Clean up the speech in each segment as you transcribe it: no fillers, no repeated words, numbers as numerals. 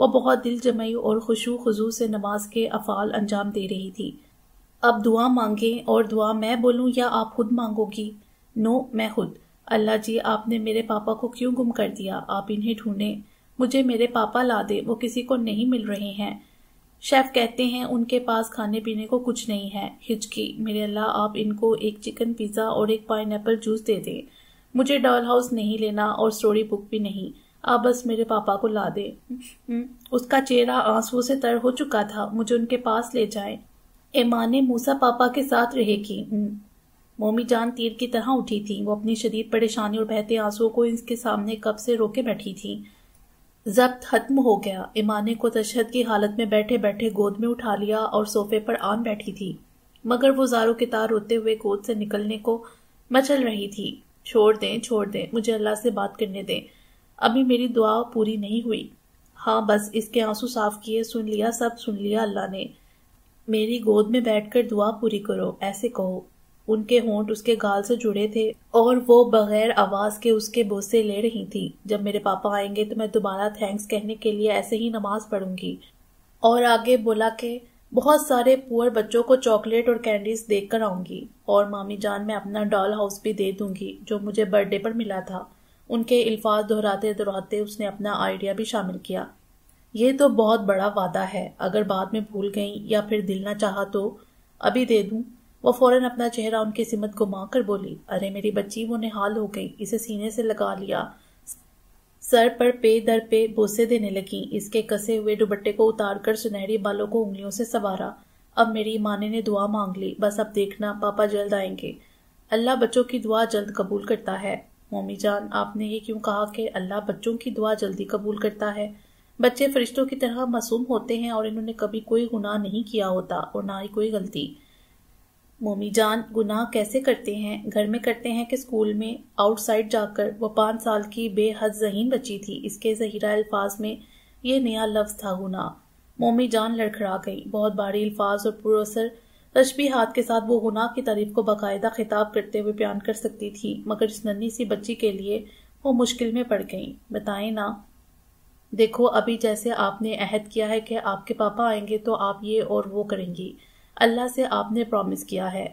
وہ بہت دل جمعی اور خشوع خضوع سے نماز کے افعال انجام دے رہی تھی۔ اب دعا مانگیں، اور دعا میں بولوں یا آپ خود مانگو گی؟ نو، میں خود۔ اللہ جی، آپ نے میرے پاپا کو کیوں گم کر دیا؟ آپ انہیں ڈھونڈیں، مجھے میرے پاپا لا دے، وہ کسی کو نہیں مل رہے ہیں۔ شیف کہتے ہیں ان کے پاس کھانے پینے کو کچھ نہیں ہے۔ ہچکی، میرے اللہ آپ ان کو ایک چکن پیزا اور ایک پائن ایپل جوس دے دیں۔ مجھے ڈال ہاؤس نہیں لینا اور سٹوری بک بھی نہیں، آپ بس میرے پاپا کو لا دیں۔ اس کا چہرہ آنسوؤں سے تر ہو چکا تھا۔ مجھے ان کے پاس لے جائیں۔ ایمان نے موسیٰ پاپا کے ساتھ رہے گی۔ مومی جان تیر کی طرح اٹھی تھی۔ وہ اپنی شدید پریشانی اور بہتے آنسوؤں کو اس کے سامنے کب سے روکے بیٹھی تھی۔ ضبط ختم ہو گیا۔ ایمانے کو تشہد کی حالت میں بیٹھے بیٹھے گود میں اٹھا لیا اور صوفے پر آن بیٹھی تھی، مگر وہ زاروں کے تار روتے ہوئے گود سے نکلنے کو مچل رہی تھی۔ چھوڑ دیں، مجھے اللہ سے بات کرنے دیں، ابھی میری دعا پوری نہیں ہوئی۔ ہاں بس اس کے آنسو صاف کیے، سن لیا، سب سن لیا اللہ نے۔ میری گود میں بیٹھ کر دعا پوری کرو، ایسے کہو۔ ان کے ہونٹ اس کے گال سے جڑے تھے اور وہ بغیر آواز کے اس کے بوسے لے رہی تھی۔ جب میرے پاپا آئیں گے تو میں دوبارہ تھینکس کہنے کے لیے ایسے ہی نماز پڑھوں گی۔ اور آگے بولا کہ بہت سارے پور بچوں کو چاکلیٹ اور کینڈیز دے کر آؤں گی، اور مامی جان میں اپنا ڈال ہاؤس بھی دے دوں گی جو مجھے برتھ ڈے پر ملا تھا۔ ان کے الفاظ دہراتے دہراتے اس نے اپنا آئیڈیا بھی شامل کیا۔ یہ تو بہت بڑا وعدہ ہے، اگر بعد میں بھول گئیں یا پھر دل نہ چاہا تو ابھی دے دوں۔ وہ فوراً اپنا چہرہ ان کی سمت گھما کر بولی، ارے میری بچی، وہ نہال ہو گئی۔ اسے سینے سے لگا لیا، سر پر پے در پے بوسے دینے لگی، اس کے کسے ہوئے دوپٹے کو اتار کر سنہری بالوں کو انگلیوں سے سنوارا۔ اب میری ایمانے نے دعا مانگ لی، بس اب دیکھنا پاپا جلد آئیں گے۔ اللہ بچوں کی دعا جلد قبول کرتا ہے۔ مومی جان، آپ نے یہ کیوں کہا کہ اللہ بچوں کی دعا جلدی قبول کرتا ہے؟ بچے فرشتوں کی طرح معصوم ہوتے ہیں اور انہوں نے کبھی کوئی گناہ نہیں کیا ہوتا اور نہ ہی کوئی غلطی۔ مومی جان، گناہ کیسے کرتے ہیں؟ گھر میں کرتے ہیں کہ اسکول میں؟ آؤٹ سائڈ جا کر؟ وہ 5 سال کی بے حد ذہین بچی تھی، اس کے ظہیرہ الفاظ میں یہ نیا لفظ تھا گناہ۔ مومی جان لڑکھڑا گئی۔ بہت بھاری الفاظ اور پر اثر تشبیہات کے ساتھ وہ گناہ کی تعریف کو باقاعدہ خطاب کرتے ہوئے بیان کر سکتی تھی، مگر اس ننھی سی بچی کے لیے وہ مشکل میں پڑ گئیں۔ بتائیں نا، دیکھو ابھی جیسے آپ نے عہد کیا ہے کہ آپ کے پاپا آئیں گے تو آپ یہ اور وہ کریں گی، اللہ سے آپ نے پرومس کیا ہے۔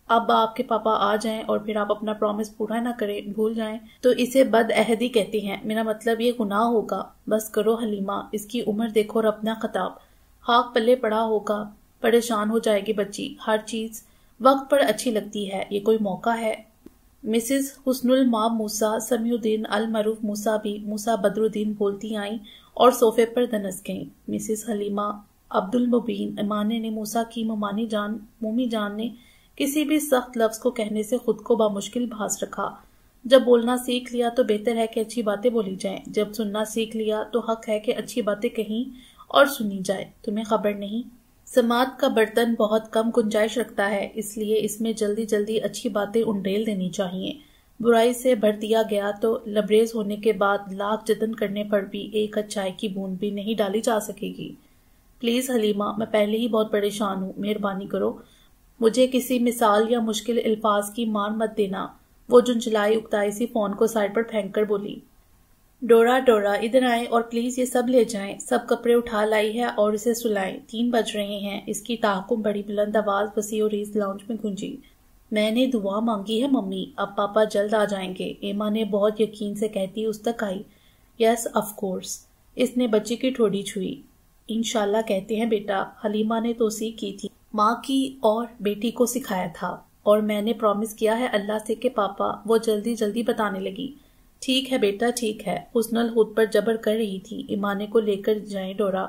اب آپ کے پاپا آ جائیں اور پھر آپ اپنا پرومس پورا نہ کریں، بھول جائیں تو اسے بد عہدی کہتے ہیں۔ میرا مطلب یہ گناہ ہوگا۔ بس کرو حلیمہ، اس کی عمر دیکھو اور اپنا خطاب۔ خاک پلے پڑا ہوگا، پریشان ہو جائے گی بچی۔ ہر چیز وقت پر اچھی لگتی ہے، یہ کوئی موقع ہے۔ مسز حسن الماء موسیٰ سمیع الدین المعروف موسیٰ بھی موسیٰ بدر الدین بولتی آئیں اور صوفے پر دنس گئیں۔ مسز حلیمہ عبد المبین ایمانے نے موسیٰ کی مومی جان نے کسی بھی سخت لفظ کو کہنے سے خود کو بامشکل بھاس رکھا۔ جب بولنا سیکھ لیا تو بہتر ہے کہ اچھی باتیں بولی جائیں، جب سننا سیکھ لیا تو حق ہے کہ اچھی باتیں کہیں اور سنی جائے۔ تمہیں خبر نہیں، سماعت کا برتن بہت کم گنجائش رکھتا ہے، اس لیے اس میں جلدی جلدی اچھی باتیں انڈیل دینی چاہیے۔ برائی سے بھر دیا گیا تو لبریز ہونے کے بعد لاکھ جتن کرنے پر بھی ایک چائے کی بوند بھی نہیں ڈالی جا سکے گی۔ پلیز حلیمہ، میں پہلے ہی بہت پریشان ہوں، مہربانی کرو، مجھے کسی مثال یا مشکل الفاظ کی مار مت دینا۔ وہ جنجلائی اکتائی سی فون کو سائڈ پر پھینک کر بولی، ڈورا ادھر آئیں اور پلیز یہ سب لے جائیں۔ سب کپڑے اٹھا لائی ہے اور اسے سلائیں، 3 بج رہے ہیں۔ اس کی تحکم بڑی بلند آواز وسیع و ریز لاؤنج میں گونجی۔ میں نے دعا مانگی ہے ممی، اب پاپا جلد آ جائیں گے، ایما نے بہت یقین سے کہتی اس تک آئی۔ یس آف کورس، اس نے بچی کی ٹھوڑی چھوئی۔ انشاءاللہ کہتے ہیں بیٹا، حلیمہ نے توصیح کی تھی، ماں کی اور بیٹی کو سکھایا تھا، اور میں نے پرومس کیا ہے اللہ سے کہ پاپا۔ وہ جلدی بتانے لگی، ٹھیک ہے بیٹا ٹھیک ہے۔ حسن الہود پر جبر کر رہی تھی، ایمانے کو لے کر جائیں ڈورا۔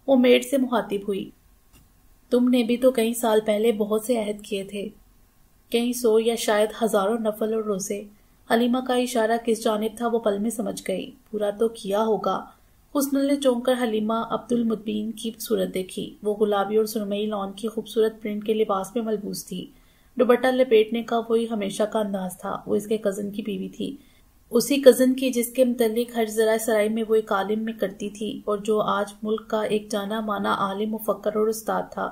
وہ میڈ سے مخاطب ہوئی، تم نے بھی تو کئی سال پہلے بہت سے عہد کیے تھے، کئی 100 یا شاید ہزاروں نفل اور روزے۔ حلیمہ کا اشارہ کس جانب تھا وہ پل میں سمجھ گئی، پورا تو کیا ہوگا۔ حسن نے چونک کر حلیمہ عبد المطمئن کی صورت دیکھی۔ وہ گلابی اور سرمئی لان کی خوبصورت پرنٹ کے لباس میں ملبوس تھی۔ دوپٹہ لپیٹنے کا وہی ہمیشہ کا انداز تھا۔ وہ اس کے کزن کی بیوی تھی، اسی کزن کی جس کے متعلق ہر ذرائع سرائی میں وہ ایک عالم میں کرتی تھی اور جو آج ملک کا ایک جانا مانا عالم، مفکر اور استاد تھا۔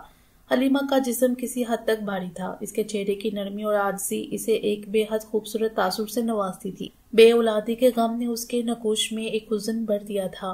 حلیمہ کا جسم کسی حد تک بھاری تھا، اس کے چہرے کی نرمی اور عاجزی اسے ایک بے حد خوبصورت تاثر سے نوازتی تھی۔ بے اولادی کے غم نے اس کے نقوش میں ایک حزن بھر دیا تھا۔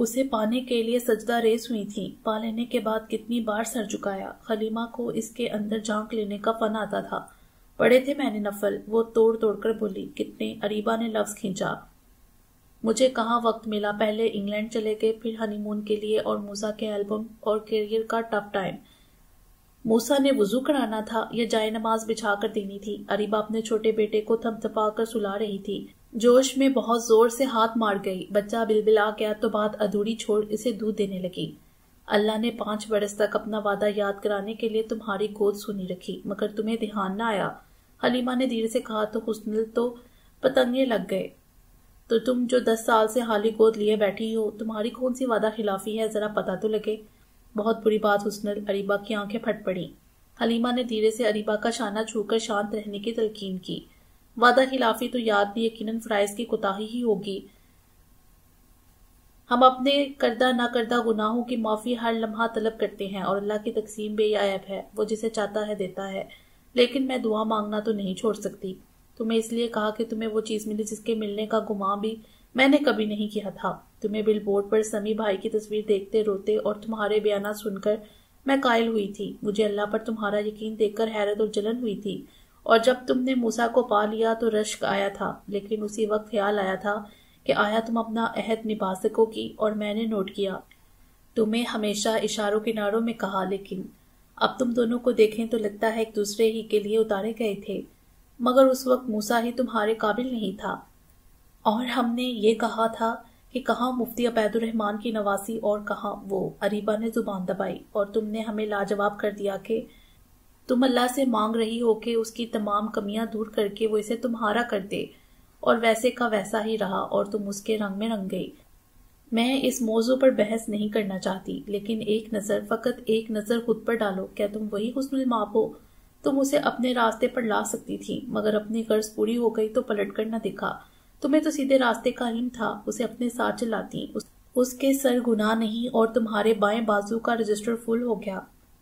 اسے پانے کے لیے سجدہ ریز ہوئی تھی. پا لینے کے بعد کتنی بار سر جھکایا. حلیمہ کو اس کے اندر جھانک لینے کا فن آتا تھا. پڑھے تھے میں نے نفل، وہ توڑ توڑ کر بولی. کتنے؟ عریبہ نے لفظ کھینچا. مجھے کہاں وقت ملا، پہلے انگلینڈ چلے گئے، پھر ہنی مون کے لیے، اور موسیٰ کے البم اور کیریئر کا ٹف ٹائم. موسیٰ نے وضو کرانا تھا یا جائے نماز بچھا کر دینی تھی. عریبہ اپنے چھوٹے بیٹے کو تھم تھپا کر سلا رہی تھی. جوش میں بہت زور سے ہاتھ مار گئی. بچہ بلبلا گیا تو بات ادھوری چھوڑ اسے دودھ دینے لگی. اللہ نے 5 برس تک اپنا وعدہ یاد کرانے کے لیے تمہاری گود سونی رکھی، مگر تمہیں دھیان نہ آیا. حلیمہ نے دھیرے سے کہا. تو حسن تو پتنگے لگ گئے. تو تم جو 10 سال سے حالی گود لیے بیٹھی ہو، تمہاری کون سی وعدہ خلافی ہے، ذرا پتہ تو لگے. بہت بری بات حسنل. عریبہ کی آنکھیں پھٹ پڑیں. حلیمہ نے دھیرے سے عریبہ کا شانہ چھو کر شانت رہنے کی تلقین کی. وعدہ خلافی تو یاد بھی یقیناً فرائض کی کوتاہی ہی ہوگی. ہم اپنے کردہ نہ کردہ گناہوں کی معافی ہر لمحہ طلب کرتے ہیں، اور اللہ کی تقسیم بے عیب ہے، وہ جسے چاہتا ہے دیتا ہے. لیکن میں دعا مانگنا تو نہیں چھوڑ سکتی. تمہیں اس لیے کہا کہ تمہیں وہ چیز ملی جس کے ملنے کا گمان بھی میں نے کبھی نہیں کیا تھا. تمہیں بل بورڈ پر سمی بھائی کی تصویر دیکھتے روتے اور تمہارے بیانات سن کر میں قائل ہوئی تھی. مجھے اللہ پر تمہارا یقین دیکھ کر حیرت اور جلن ہوئی تھی، اور جب تم نے موسیٰ کو پا لیا تو رشک آیا تھا. لیکن اسی وقت خیال آیا تھا کہ آیا تم اپنا عہد نبھا سکو گی، اور میں نے نوٹ کیا تمہیں ہمیشہ اشاروں کناروں میں کہا، لیکن اب تم دونوں کو دیکھیں تو لگتا ہے ایک دوسرے ہی کے لیے اتارے گئے تھے. مگر اس وقت موسیٰ ہی تمہارے قابل نہیں تھا، اور ہم نے یہ کہا تھا کہ کہاں مفتی عبید الرحمن کی نواسی اور کہاں وہ. عریبہ نے زبان دبائی. اور تم نے ہمیں لاجواب کر دیا کہ تم اللہ سے مانگ رہی ہو کہ اس کی تمام کمیاں دور کر کے وہ اسے تمہارا کر دے، اور ویسے کا ویسا ہی رہا، اور تم اس کے رنگ میں رنگ گئی. میں اس موضوع پر بحث نہیں کرنا چاہتی، لیکن ایک نظر، فقط ایک نظر خود پر ڈالو. کیا تم وہی حسن المآب ہو؟ تم اسے اپنے راستے پر لا سکتی تھی، مگر اپنی غرض پوری ہو گئی تو پلٹ کر نہ دکھا. تمہیں تو سیدھے راستے کا علم تھا. اسے اپنے ساتھ چلاتی. اس کے سر گناہ نہیں، اور تمہارے بائیں بازو کا رجسٹر فل ہو گیا.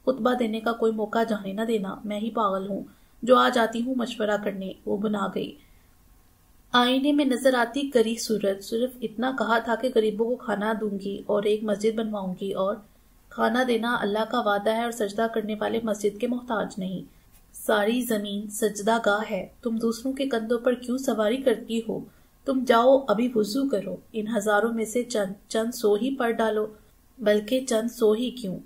خطبہ دینے کا کوئی موقع جانے نہ دینا. میں ہی پاگل ہوں جو آ جاتی ہوں مشورہ کرنے. وہ بنا گئی. آئینے میں نظر آتی گری صورت. صرف اتنا کہا تھا کہ غریبوں کو کھانا دوں گی اور ایک مسجد بنواؤں گی، اور کھانا دینا اللہ کا وعدہ ہے، اور سجدہ کرنے والے مسجد کے محتاج نہیں. ساری زمین سجدہ گاہ ہے. تم دوسروں کے کندھوں پر کیوں سواری کرتی ہو؟ تم جاؤ ابھی وضو کرو. ان ہزاروں میں سے چند 100 ہی پڑھ ڈالو. بلکہ چند 100 ہی کیوں،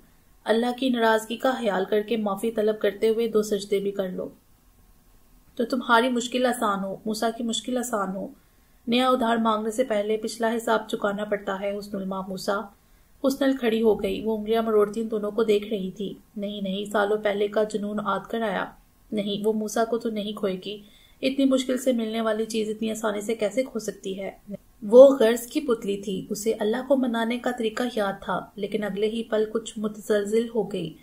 اللہ کی ناراضگی کا خیال کر کے معافی طلب کرتے ہوئے 2 سجدے بھی کر لو تو تمہاری مشکل آسان ہو، موسیٰ کی مشکل آسان ہو. نیا ادھار مانگنے سے پہلے پچھلا حساب چکانا پڑتا ہے. حسن المآب موسیٰ. حسنل کھڑی ہو گئی. وہ انگلیاں مروڑتی ان دونوں کو دیکھ رہی تھی. نہیں، سالوں پہلے کا جنون آد کر آیا. نہیں، وہ موسیٰ کو تو نہیں کھوئے گی. اتنی مشکل سے ملنے والی چیز اتنی آسانی سے کیسے کھو سکتی ہے؟ وہ غرض کی پتلی تھی. اسے اللہ کو منانے کا طریقہ یاد تھا، لیکن اگلے ہی پل کچھ متزلزل ہو گئی.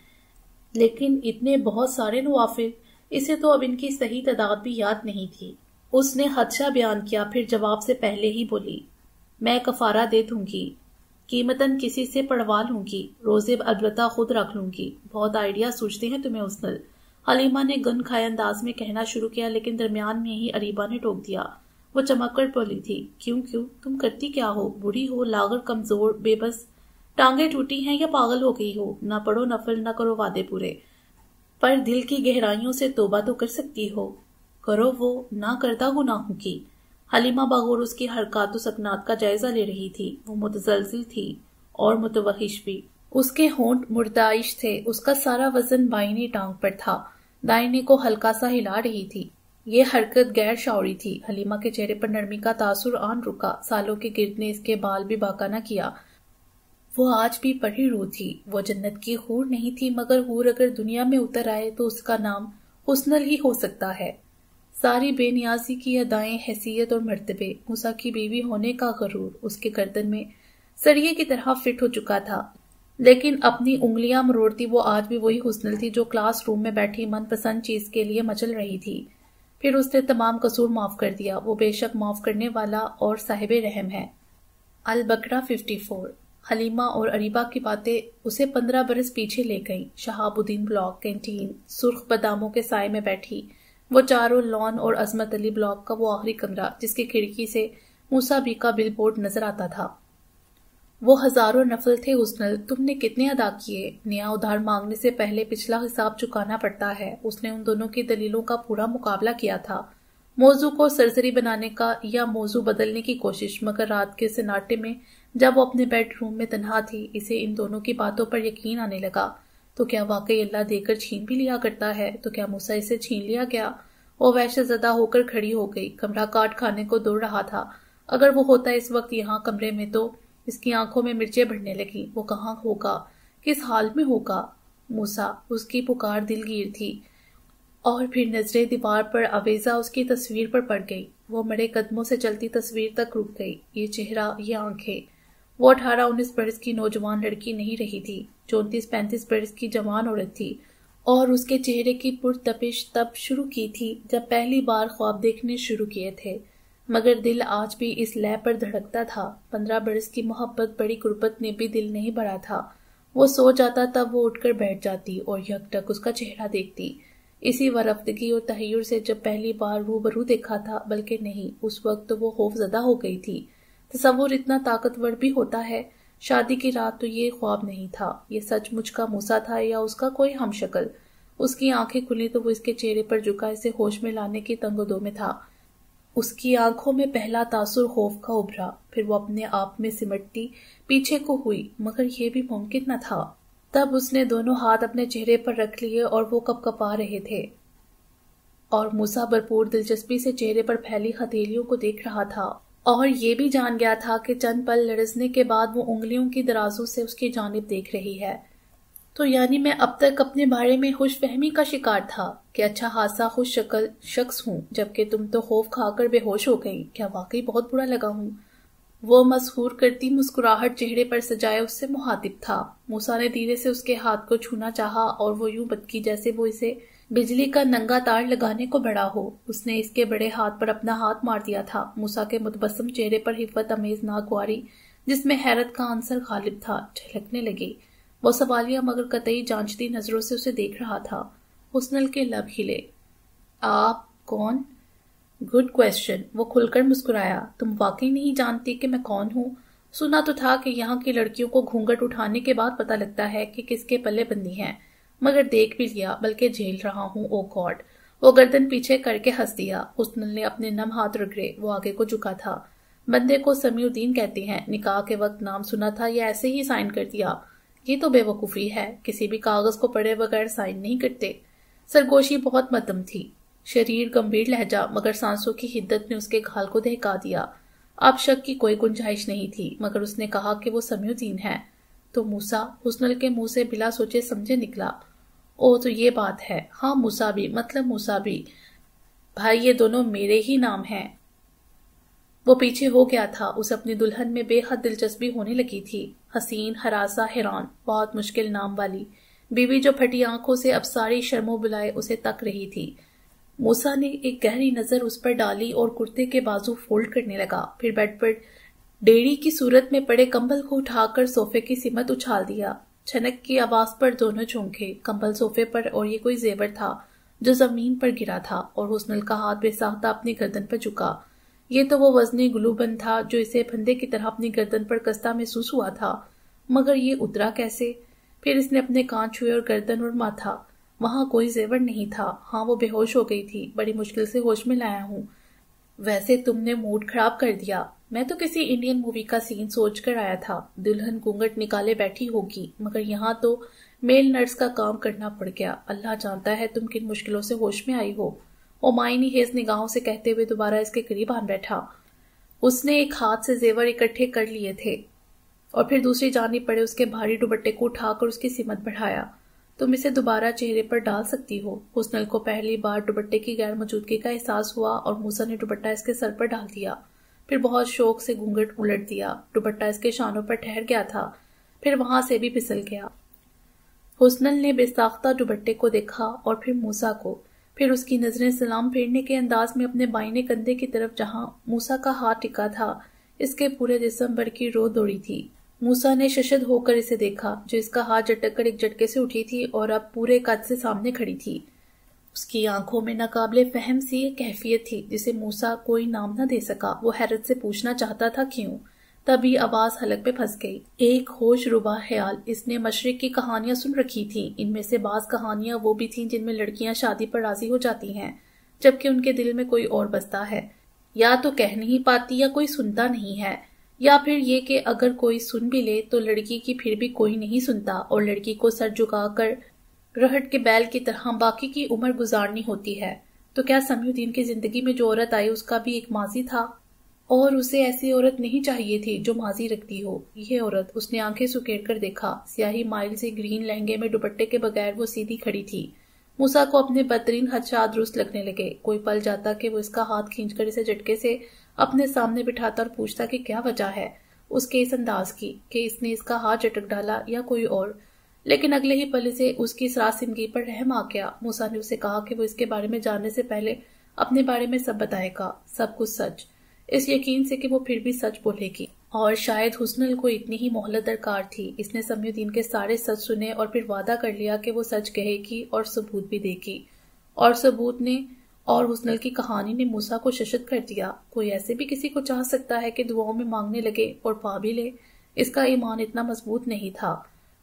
لیکن اتنے بہت سارے نوافل، اسے تو اب ان کی صحیح تعداد بھی یاد نہیں تھی. اس نے خدشہ بیان کیا، پھر جواب سے پہلے ہی بولی. میں کفارہ دے دوں گی، قیمتاً کسی سے پڑوا لوں گی، روزے البتہ خود رکھ لوں گی. بہت آئیڈیا سوچتے ہیں تمہیں حسنل. حلیمہ نے گن کھائے انداز میں کہنا شروع کیا، لیکن درمیان میں ہی عریبہ نے ٹوک دیا. وہ چمک کر بولی تھی. کیوں تم کرتی کیا ہو؟ بوڑھی ہو، لاغر، کمزور، بے بس، ٹانگیں ٹوٹی ہیں یا پاگل ہو گئی ہو؟ نہ پڑھو نفل، نہ کرو وعدے پورے، پر دل کی گہرائیوں سے توبہ تو کر سکتی ہو. کرو وہ نہ کردہ گناہوں کی. حلیمہ بغور اس کی حرکات و سکنات کا جائزہ لے رہی تھی. وہ متزلزل تھی اور متوحش بھی. اس کے ہونٹ مردعش تھے. اس کا سارا وزن بائیں ٹانگ پر تھا، دائیں کو ہلکا سا ہلا رہی تھی. یہ حرکت غیر شعوری تھی. حلیمہ کے چہرے پر نرمی کا تاثر آن رکا. سالوں کے گرد نے اس کے بال بھی باقا نہ کیا. وہ آج بھی پڑھی روح تھی. وہ جنت کی حور نہیں تھی، مگر حور اگر دنیا میں اتر آئے تو اس کا نام حسنل ہی ہو سکتا ہے. ساری بے نیازی کی ادائیں، حیثیت اور مرتبے، موسیٰ کی بیوی ہونے کا غرور اس کے گردن میں سریے کی طرح فٹ ہو چکا تھا. لیکن اپنی انگلیاں مروڑتی وہ آج بھی وہی حسنل تھی جو کلاس روم میں بیٹھی من پسند چیز کے لیے مچل رہی تھی. پھر اس نے تمام قصور معاف کر دیا. وہ بے شک معاف کرنے والا اور صاحب رحم ہے. البقرہ 54. حلیمہ اور عریبہ کی باتیں اسے 15 برس پیچھے لے گئیں. شہاب الدین بلاک کینٹین، سرخ باداموں کے سائے میں بیٹھی وہ چاروں لان اور عظمت علی بلاک کا وہ آخری کمرہ جس کی کھڑکی سے موسیٰ بی کا بل بورڈ نظر آتا تھا. وہ ہزاروں نفل تھے حسنل، تم نے کتنے ادا کیے؟ نیا ادھار مانگنے سے پہلے پچھلا حساب چکانا پڑتا ہے۔ اس نے ان دونوں کی دلیلوں کا پورا مقابلہ کیا تھا، موضوع کو سرسری بنانے کا یا موضوع بدلنے کی کوشش، مگر رات کے سناٹے میں جب وہ اپنے بیڈ روم میں تنہا تھی، اسے ان دونوں کی باتوں پر یقین آنے لگا۔ تو کیا واقعی اللہ دے کر چھین بھی لیا کرتا ہے؟ تو کیا موسیٰ اسے چھین لیا گیا؟ وہ وحشت زدہ ہو کر کھڑی ہو گئی، کمرہ کاٹ کھانے کو دوڑ رہا تھا۔ اگر وہ ہوتا اس وقت یہاں کمرے میں تو اس کی آنکھوں میں مرچیں بھرنے لگیں۔ وہ کہاں ہوگا؟ کس حال میں ہوگا؟ موسیٰ! اس کی پکار دل گیر تھی، اور پھر نظریں دیوار پر آویزہ اس کی تصویر پر پڑ گئی۔ وہ مڑے قدموں سے چلتی تصویر تک رک گئی۔ یہ چہرہ، یہ آنکھیں۔ وہ 18-19 برس کی نوجوان لڑکی نہیں رہی تھی، 34-35 برس کی جوان عورت تھی، اور اس کے چہرے کی پرتپش تب شروع کی تھی جب پہلی بار خواب دیکھنے شروع کیے تھے، مگر دل آج بھی اس لے پر دھڑکتا تھا۔ 15 برس کی محبت، بڑی غربت نے بھی دل نہیں بھرا تھا۔ وہ سو جاتا تب وہ اٹھ کر بیٹھ جاتی اور یکٹک اس کا چہرہ دیکھتی، اسی ورفتگی اور تحیر سے جب پہلی بار روبرو دیکھا تھا، بلکہ نہیں، اس وقت تو وہ خوف زدہ ہو گئی تھی۔ تصور اتنا طاقتور بھی ہوتا ہے۔ شادی کی رات تو یہ خواب نہیں تھا، یہ سچ مچ کا موسیٰ تھا یا اس کا کوئی ہم شکل۔ اس کی آنکھیں کھلی تو وہ اس کے چہرے پر جھکا اسے ہوش میں لانے کی تنگ و دو میں تھا۔ اس کی آنکھوں میں پہلا تاثر خوف کا ابھرا، پھر وہ اپنے آپ میں سمٹتی پیچھے کو ہوئی، مگر یہ بھی ممکن نہ تھا۔ تب اس نے دونوں ہاتھ اپنے چہرے پر رکھ لیے اور وہ کپکپا رہے تھے، اور موسیٰ بھرپور دلچسپی سے چہرے پر پھیلی ہتھیلیوں کو دیکھ رہا تھا، اور یہ بھی جان گیا تھا کہ چند پل لرزنے کے بعد وہ انگلیوں کی درازوں سے اس کی جانب دیکھ رہی ہے۔ تو یعنی میں اب تک اپنے بارے میں خوش فہمی کا شکار تھا کہ اچھا خاصا خوش شکل شخص ہوں، جبکہ تم تو خوف کھا کر بے ہوش ہو گئی۔ کیا واقعی بہت برا لگا ہوں؟ وہ مسحور کرتی مسکراہٹ چہرے پر سجائے اس سے مخاطب تھا۔ موسیٰ نے دھیرے سے اس کے ہاتھ کو چھونا چاہا، اور وہ یوں بدکی جیسے وہ اسے بجلی کا ننگا تار لگانے کو بڑا ہو۔ اس نے اس کے بڑے ہاتھ پر اپنا ہاتھ مار دیا تھا۔ موسیٰ کے متبسم چہرے پر حفت امیز ناگواری، جس میں حیرت کا عنصر غالب تھا، جھلکنے لگی۔ وہ سوالیہ مگر قطعی جانچتی نظروں سے اسے دیکھ رہا تھا۔ حسنل کے لب ہلے۔ آپ کون؟ Good question. وہ کھل کر مسکرایا۔ تم واقعی نہیں جانتی کہ میں کون ہوں؟ سنا تو تھا کہ یہاں کی لڑکیوں کو گھونگھٹ اٹھانے کے بعد پتہ لگتا ہے کہ کس کے پلے بندی ہیں، مگر دیکھ بھی لیا، بلکہ جھیل رہا ہوں۔ او گاڈ! وہ گردن پیچھے کر کے ہنس دیا۔ حسنل نے اپنے نم ہاتھ رگڑے۔ وہ آگے کو جھکا تھا۔ بندے کو سمیع الدین کہتے ہیں، نکاح کے وقت نام سنا تھا یا ایسے ہی سائن کر دیا؟ یہ تو بے وقوفی ہے، کسی بھی کاغذ کو پڑھے بغیر سائن نہیں کرتے۔ سرگوشی بہت مدم تھی، شریر گمبھیر لہجہ، مگر سانسوں کی حدت نے اس کے گھال کو دہکا دیا۔ اب شک کی کوئی گنجائش نہیں تھی، مگر اس نے کہا کہ وہ سمیع الدین ہے۔ تو موسیٰ؟ حسنل کے منہ سے بلا سوچے سمجھے نکلا۔ او تو یہ بات ہے۔ ہاں موسیٰ بھی، مطلب موسیٰ بھی۔ بھائی یہ دونوں میرے ہی نام ہیں۔ وہ پیچھے ہو گیا تھا، اسے اپنی دلہن میں بے حد دلچسپی ہونے لگی تھی۔ حسین، ہراسہ، حیران، بہت مشکل نام والی بیوی جو پھٹی آنکھوں سے اب ساری شرم و بلائے اسے تک رہی تھی۔ موسیٰ نے ایک گہری نظر اس پر ڈالی اور کرتے کے بازو فولڈ کرنے لگا، پھر بیڈ پر ڈیڑھی کی صورت میں پڑے کمبل کو اٹھا کر صوفے کی سمت اچھال دیا۔ چھنک کی آواز پر دونوں چونکے، کمبل صوفے پر اور یہ کوئی زیور تھا جو زمین پر گرا تھا، اور حسنل کا ہاتھ بے ساختہ اپنی گردن پر جھکا۔ یہ تو وہ وزنی گلو بند تھا جو اسے پھندے کی طرح اپنی گردن پر کستا محسوس ہوا تھا، مگر یہ اترا کیسے؟ پھر اس نے اپنے کان چھوئے اور گردن اور ماتھا۔ وہاں کوئی زیور نہیں تھا۔ ہاں وہ بے ہوش ہو گئی تھی، بڑی مشکل سے ہوش میں لایا ہوں۔ ویسے تم نے موڈ خراب کر دیا۔ میں تو کسی انڈین مووی کا سین سوچ کر آیا تھا، دلہن گھونگھٹ نکالے بیٹھی ہوگی، مگر یہاں تو میل نرس کا کام کرنا پڑ گیا۔ اللہ جانتا ہے تم کن مشکلوں سے ہوش میں آئی ہو۔ وہ مائنی ہیز نگاہوں سے کہتے ہوئے دوبارہ اس کے قریب آن بیٹھا۔ اس نے ایک ہاتھ سے زیور اکٹھے کر لیے تھے اور پھر دوسری جانب پڑے اس کے بھاری دوپٹے کو اٹھا کر اس کی سمت بڑھایا۔ تم اسے دوبارہ چہرے پر ڈال سکتی ہو۔ حسنل کو پہلی بار دوپٹے کی غیر موجودگی کا احساس ہوا اور موسیٰ نے دوپٹہ اس کے سر پر ڈال دیا، پھر بہت شوق سے گھونگھٹ الٹ دیا۔ دوپٹہ اس کے شانوں پر ٹھہر گیا تھا، پھر وہاں سے بھی پھسل گیا۔ حسنل نے بے ساختہ دوپٹے کو دیکھا اور پھر موسیٰ کو، پھر اس کی نظریں سلام پھیرنے کے انداز میں اپنے بائیں کندھے کی طرف جہاں موسیٰ کا ہاتھ ٹکا تھا۔ اس کے پورے جسم بھر کی رو دوڑی تھی۔ موسیٰ نے ششد ہو کر اسے دیکھا، جو اس کا ہاتھ جھٹک کر ایک جھٹکے سے اٹھی تھی اور اب پورے قد سے سامنے کھڑی تھی۔ اس کی آنکھوں میں ناقابل فہم سی ایک کیفیت تھی جسے موسیٰ کوئی نام نہ دے سکا۔ وہ حیرت سے پوچھنا چاہتا تھا کیوں، تبھی آواز حلق پہ پھنس گئی۔ ایک ہوش ربا خیال، اس نے مشرق کی کہانیاں سن رکھی تھیں۔ ان میں سے بعض کہانیاں وہ بھی تھیں جن میں لڑکیاں شادی پر راضی ہو جاتی ہیں جبکہ ان کے دل میں کوئی اور بستا ہے، یا تو کہہ نہیں پاتی یا کوئی سنتا نہیں ہے، یا پھر یہ کہ اگر کوئی سن بھی لے تو لڑکی کی پھر بھی کوئی نہیں سنتا اور لڑکی کو سر جھکا کر رہٹ کے بیل کی طرح باقی کی عمر گزارنی ہوتی ہے۔ تو کیا سمیع الدین کی زندگی میں جو عورت آئی اس کا بھی ایک ماضی تھا، اور اسے ایسی عورت نہیں چاہیے تھی جو ماضی رکھتی ہو۔ یہ عورت، اس نے آنکھیں سکیڑ کر دیکھا، سیاہی مائل سے گرین لہنگے میں دوپٹے کے بغیر وہ سیدھی کھڑی تھی۔ موسیٰ کو اپنے بدترین خدشات درست لگنے لگے۔ کوئی پل جاتا کہ وہ اس کا ہاتھ کھینچ کر اسے جھٹکے سے اپنے سامنے بٹھاتا اور پوچھتا کہ کیا وجہ ہے اس کے اس انداز کی کہ اس نے اس کا ہاتھ جھٹک ڈالا یا کوئی اور، لیکن اگلے ہی پل سے اس کی سراسیمگی پر رحم آ گیا۔ موسیٰ نے اسے کہا کہ وہ اس کے بارے میں جاننے سے پہلے اپنے بارے میں سب بتائے گا، سب کچھ سچ، اس یقین سے کہ وہ پھر بھی سچ بولے گی، اور شاید حسنل کو اتنی ہی مہلت درکار تھی۔ اس نے سمیع الدین کے سارے سچ سنے اور پھر وعدہ کر لیا کہ وہ سچ کہے گی اور ثبوت بھی دے گی، اور ثبوت نے اور حسنل کی کہانی نے موسیٰ کو ششد کر دیا۔ کوئی ایسے بھی کسی کو چاہ سکتا ہے کہ دعاؤں میں مانگنے لگے اور پا بھی لے؟ اس کا ایمان اتنا مضبوط نہیں تھا۔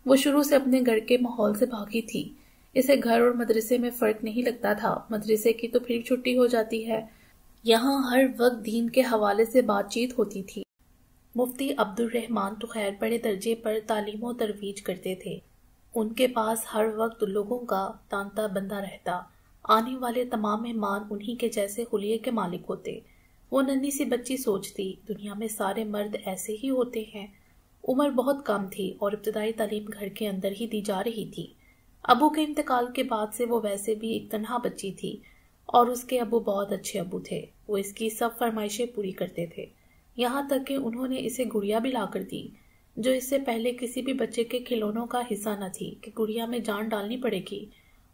وہ شروع سے اپنے گھر کے ماحول سے بھاگی تھی۔ اسے گھر اور مدرسے میں فرق نہیں لگتا تھا۔ مدرسے کی تو پھر چھٹی ہو جاتی ہے، یہاں ہر وقت دین کے حوالے سے بات چیت ہوتی تھی۔ مفتی عبد الرحمن تو خیر بڑے درجے پر تعلیم و ترویج کرتے تھے۔ ان کے پاس ہر وقت لوگوں کا تانتا بندہ رہتا، آنے والے تمام مہمان انہی کے جیسے خلیے کے مالک ہوتے۔ وہ ننھی سی بچی سوچتی، دنیا میں سارے مرد ایسے ہی ہوتے ہیں۔ عمر بہت کم تھی اور ابتدائی تعلیم گھر کے اندر ہی دی جا رہی تھی۔ ابو کے انتقال کے بعد سے وہ ویسے بھی ایک تنہا بچی تھی، اور اس کے ابو بہت اچھے ابو تھے۔ وہ اس کی سب فرمائشیں پوری کرتے تھے، یہاں تک کہ انہوں نے اسے گڑیا بھی لا کر دی، جو اس سے پہلے کسی بھی بچے کے کھلونوں کا حصہ نہ تھی، کہ گڑیا میں جان ڈالنی پڑے گی،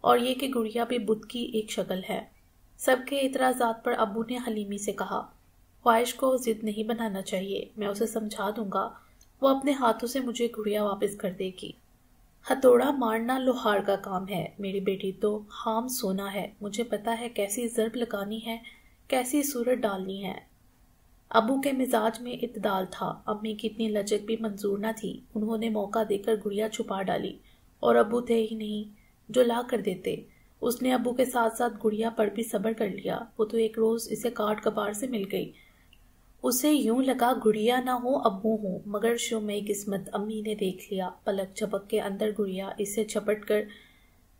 اور یہ کہ گڑیا بھی بت کی ایک شکل ہے۔ سب کے اعتراضات پر ابو نے حلیمی سے کہا، خواہش کو ضد نہیں بنانا چاہیے، میں اسے سمجھا دوں گا، وہ اپنے ہاتھوں سے مجھے گڑیا واپس کر دے گی۔ ہتھوڑا مارنا لوہار کا کام ہے، میری بیٹی تو خام سونا ہے، مجھے پتا ہے کیسی ضرب لگانی ہے، کیسی صورت ڈالنی ہے۔ ابو کے مزاج میں اعتدال تھا، امی کی اتنی لچک بھی منظور نہ تھی۔ انہوں نے موقع دے کر گڑیا چھپا ڈالی، اور ابو تھے ہی نہیں جو لا کر دیتے۔ اس نے ابو کے ساتھ ساتھ گڑیا پر بھی صبر کر لیا۔ وہ تو ایک روز اسے کاٹ کباڑ سے مل گئی۔ اسے یوں لگا گڑیا نہ ہو ابو ہوں، مگر شومِ قسمت امی نے دیکھ لیا۔ پلک جھپک کے اندر گڑیا اسے جھپٹ کر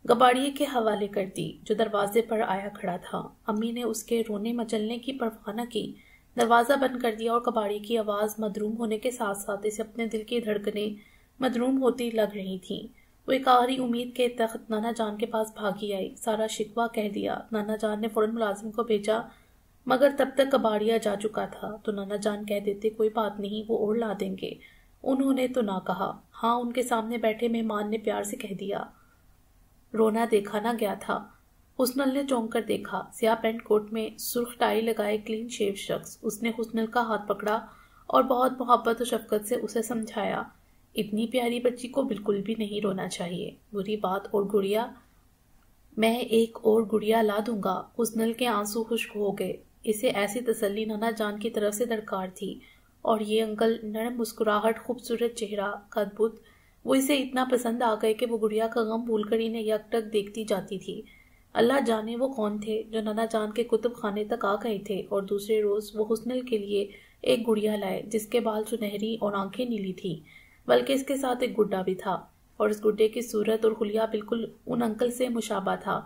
گباڑیے کے حوالے کر دی، جو دروازے پر آیا کھڑا تھا۔ امی نے اس کے رونے مچلنے کی پرواہ نہ کی، دروازہ بند کر دیا، اور کباڑی کی آواز مدروم ہونے کے ساتھ ساتھ اسے اپنے دل کی دھڑکنیں مدروم ہوتی لگ رہی تھیں۔ وہ ایک آخری امید کے تحت نانا جان کے پاس بھاگی آئی، سارا شکوہ کہہ دیا۔ نانا جان نے فوراً ملازم کو بھیجا، مگر تب تک کباڑیا جا چکا تھا، تو نانا جان کہہ دیتے کوئی بات نہیں، وہ اور لا دیں گے۔ انہوں نے تو نہ کہا، ہاں ان کے سامنے بیٹھے مہمان نے پیار سے کہہ دیا۔ رونا دیکھا نہ گیا تھا۔ حسنل نے چونک کر دیکھا، سیاہ پینٹ کوٹ میں سرخ ٹائی لگائے کلین شیو شخص۔ اس نے حسنل کا ہاتھ پکڑا اور بہت محبت و شفقت سے اسے سمجھایا، اتنی پیاری بچی کو بالکل بھی نہیں رونا چاہیے۔ بری بات اور گڑیا، میں ایک اور گڑیا لا دوں گا۔ حسنل کے آنسو خشک ہو گئے۔ اسے ایسی تسلی نانا جان کی طرف سے درکار تھی، اور یہ انکل، نرم مسکراہٹ، خوبصورت چہرہ، قد بت، وہ اسے اتنا پسند آ گئے کہ وہ گڑیا کا غم بھول کر انہیں یک ٹک دیکھتی جاتی تھی۔ اللہ جانے وہ کون تھے جو نانا جان کے کتب خانے تک آ گئے تھے، اور دوسرے روز وہ حسنل کے لیے ایک گڑیا لائے جس کے بال سنہری اور آنکھیں نیلی تھی، بلکہ اس کے ساتھ ایک گڈا بھی تھا، اور اس گڈے کی صورت اور خلیہ بالکل ان انکل سے مشابہ تھا،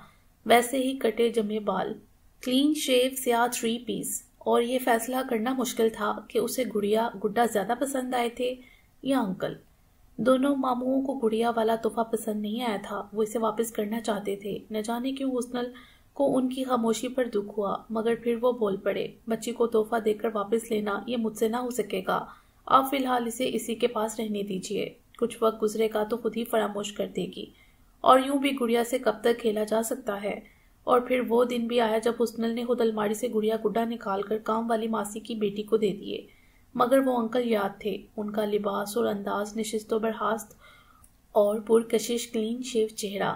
ویسے ہی کٹے جمے بال، کلین شیو سیاہ 3 پیس۔ اور یہ فیصلہ کرنا مشکل تھا کہ اسے گڈا زیادہ پسند آئے تھے یا انکل۔ دونوں ماموں کو گڑیا والا تحفہ پسند نہیں آیا تھا، وہ اسے واپس کرنا چاہتے تھے۔ نہ جانے کیوں حسنل کو ان کی خاموشی پر دکھ ہوا، مگر پھر وہ بول پڑے، بچی کو تحفہ دے کر واپس لینا یہ مجھ سے نہ ہو سکے گا، آپ فی الحال اسے اسی کے پاس رہنے دیجیے، کچھ وقت گزرے گا تو خود ہی فراموش کر دے گی، اور یوں بھی گڑیا سے کب تک کھیلا جا سکتا ہے۔ اور پھر وہ دن بھی آیا جب حسنل نے خود الماری سے گڑیا گڈا نکال کر کام والی ماسی کی بیٹی کو دے دیے، مگر وہ انکل یاد تھے، ان کا لباس اور انداز نشست و برخاست اور پرکشش کلین شیو چہرہ۔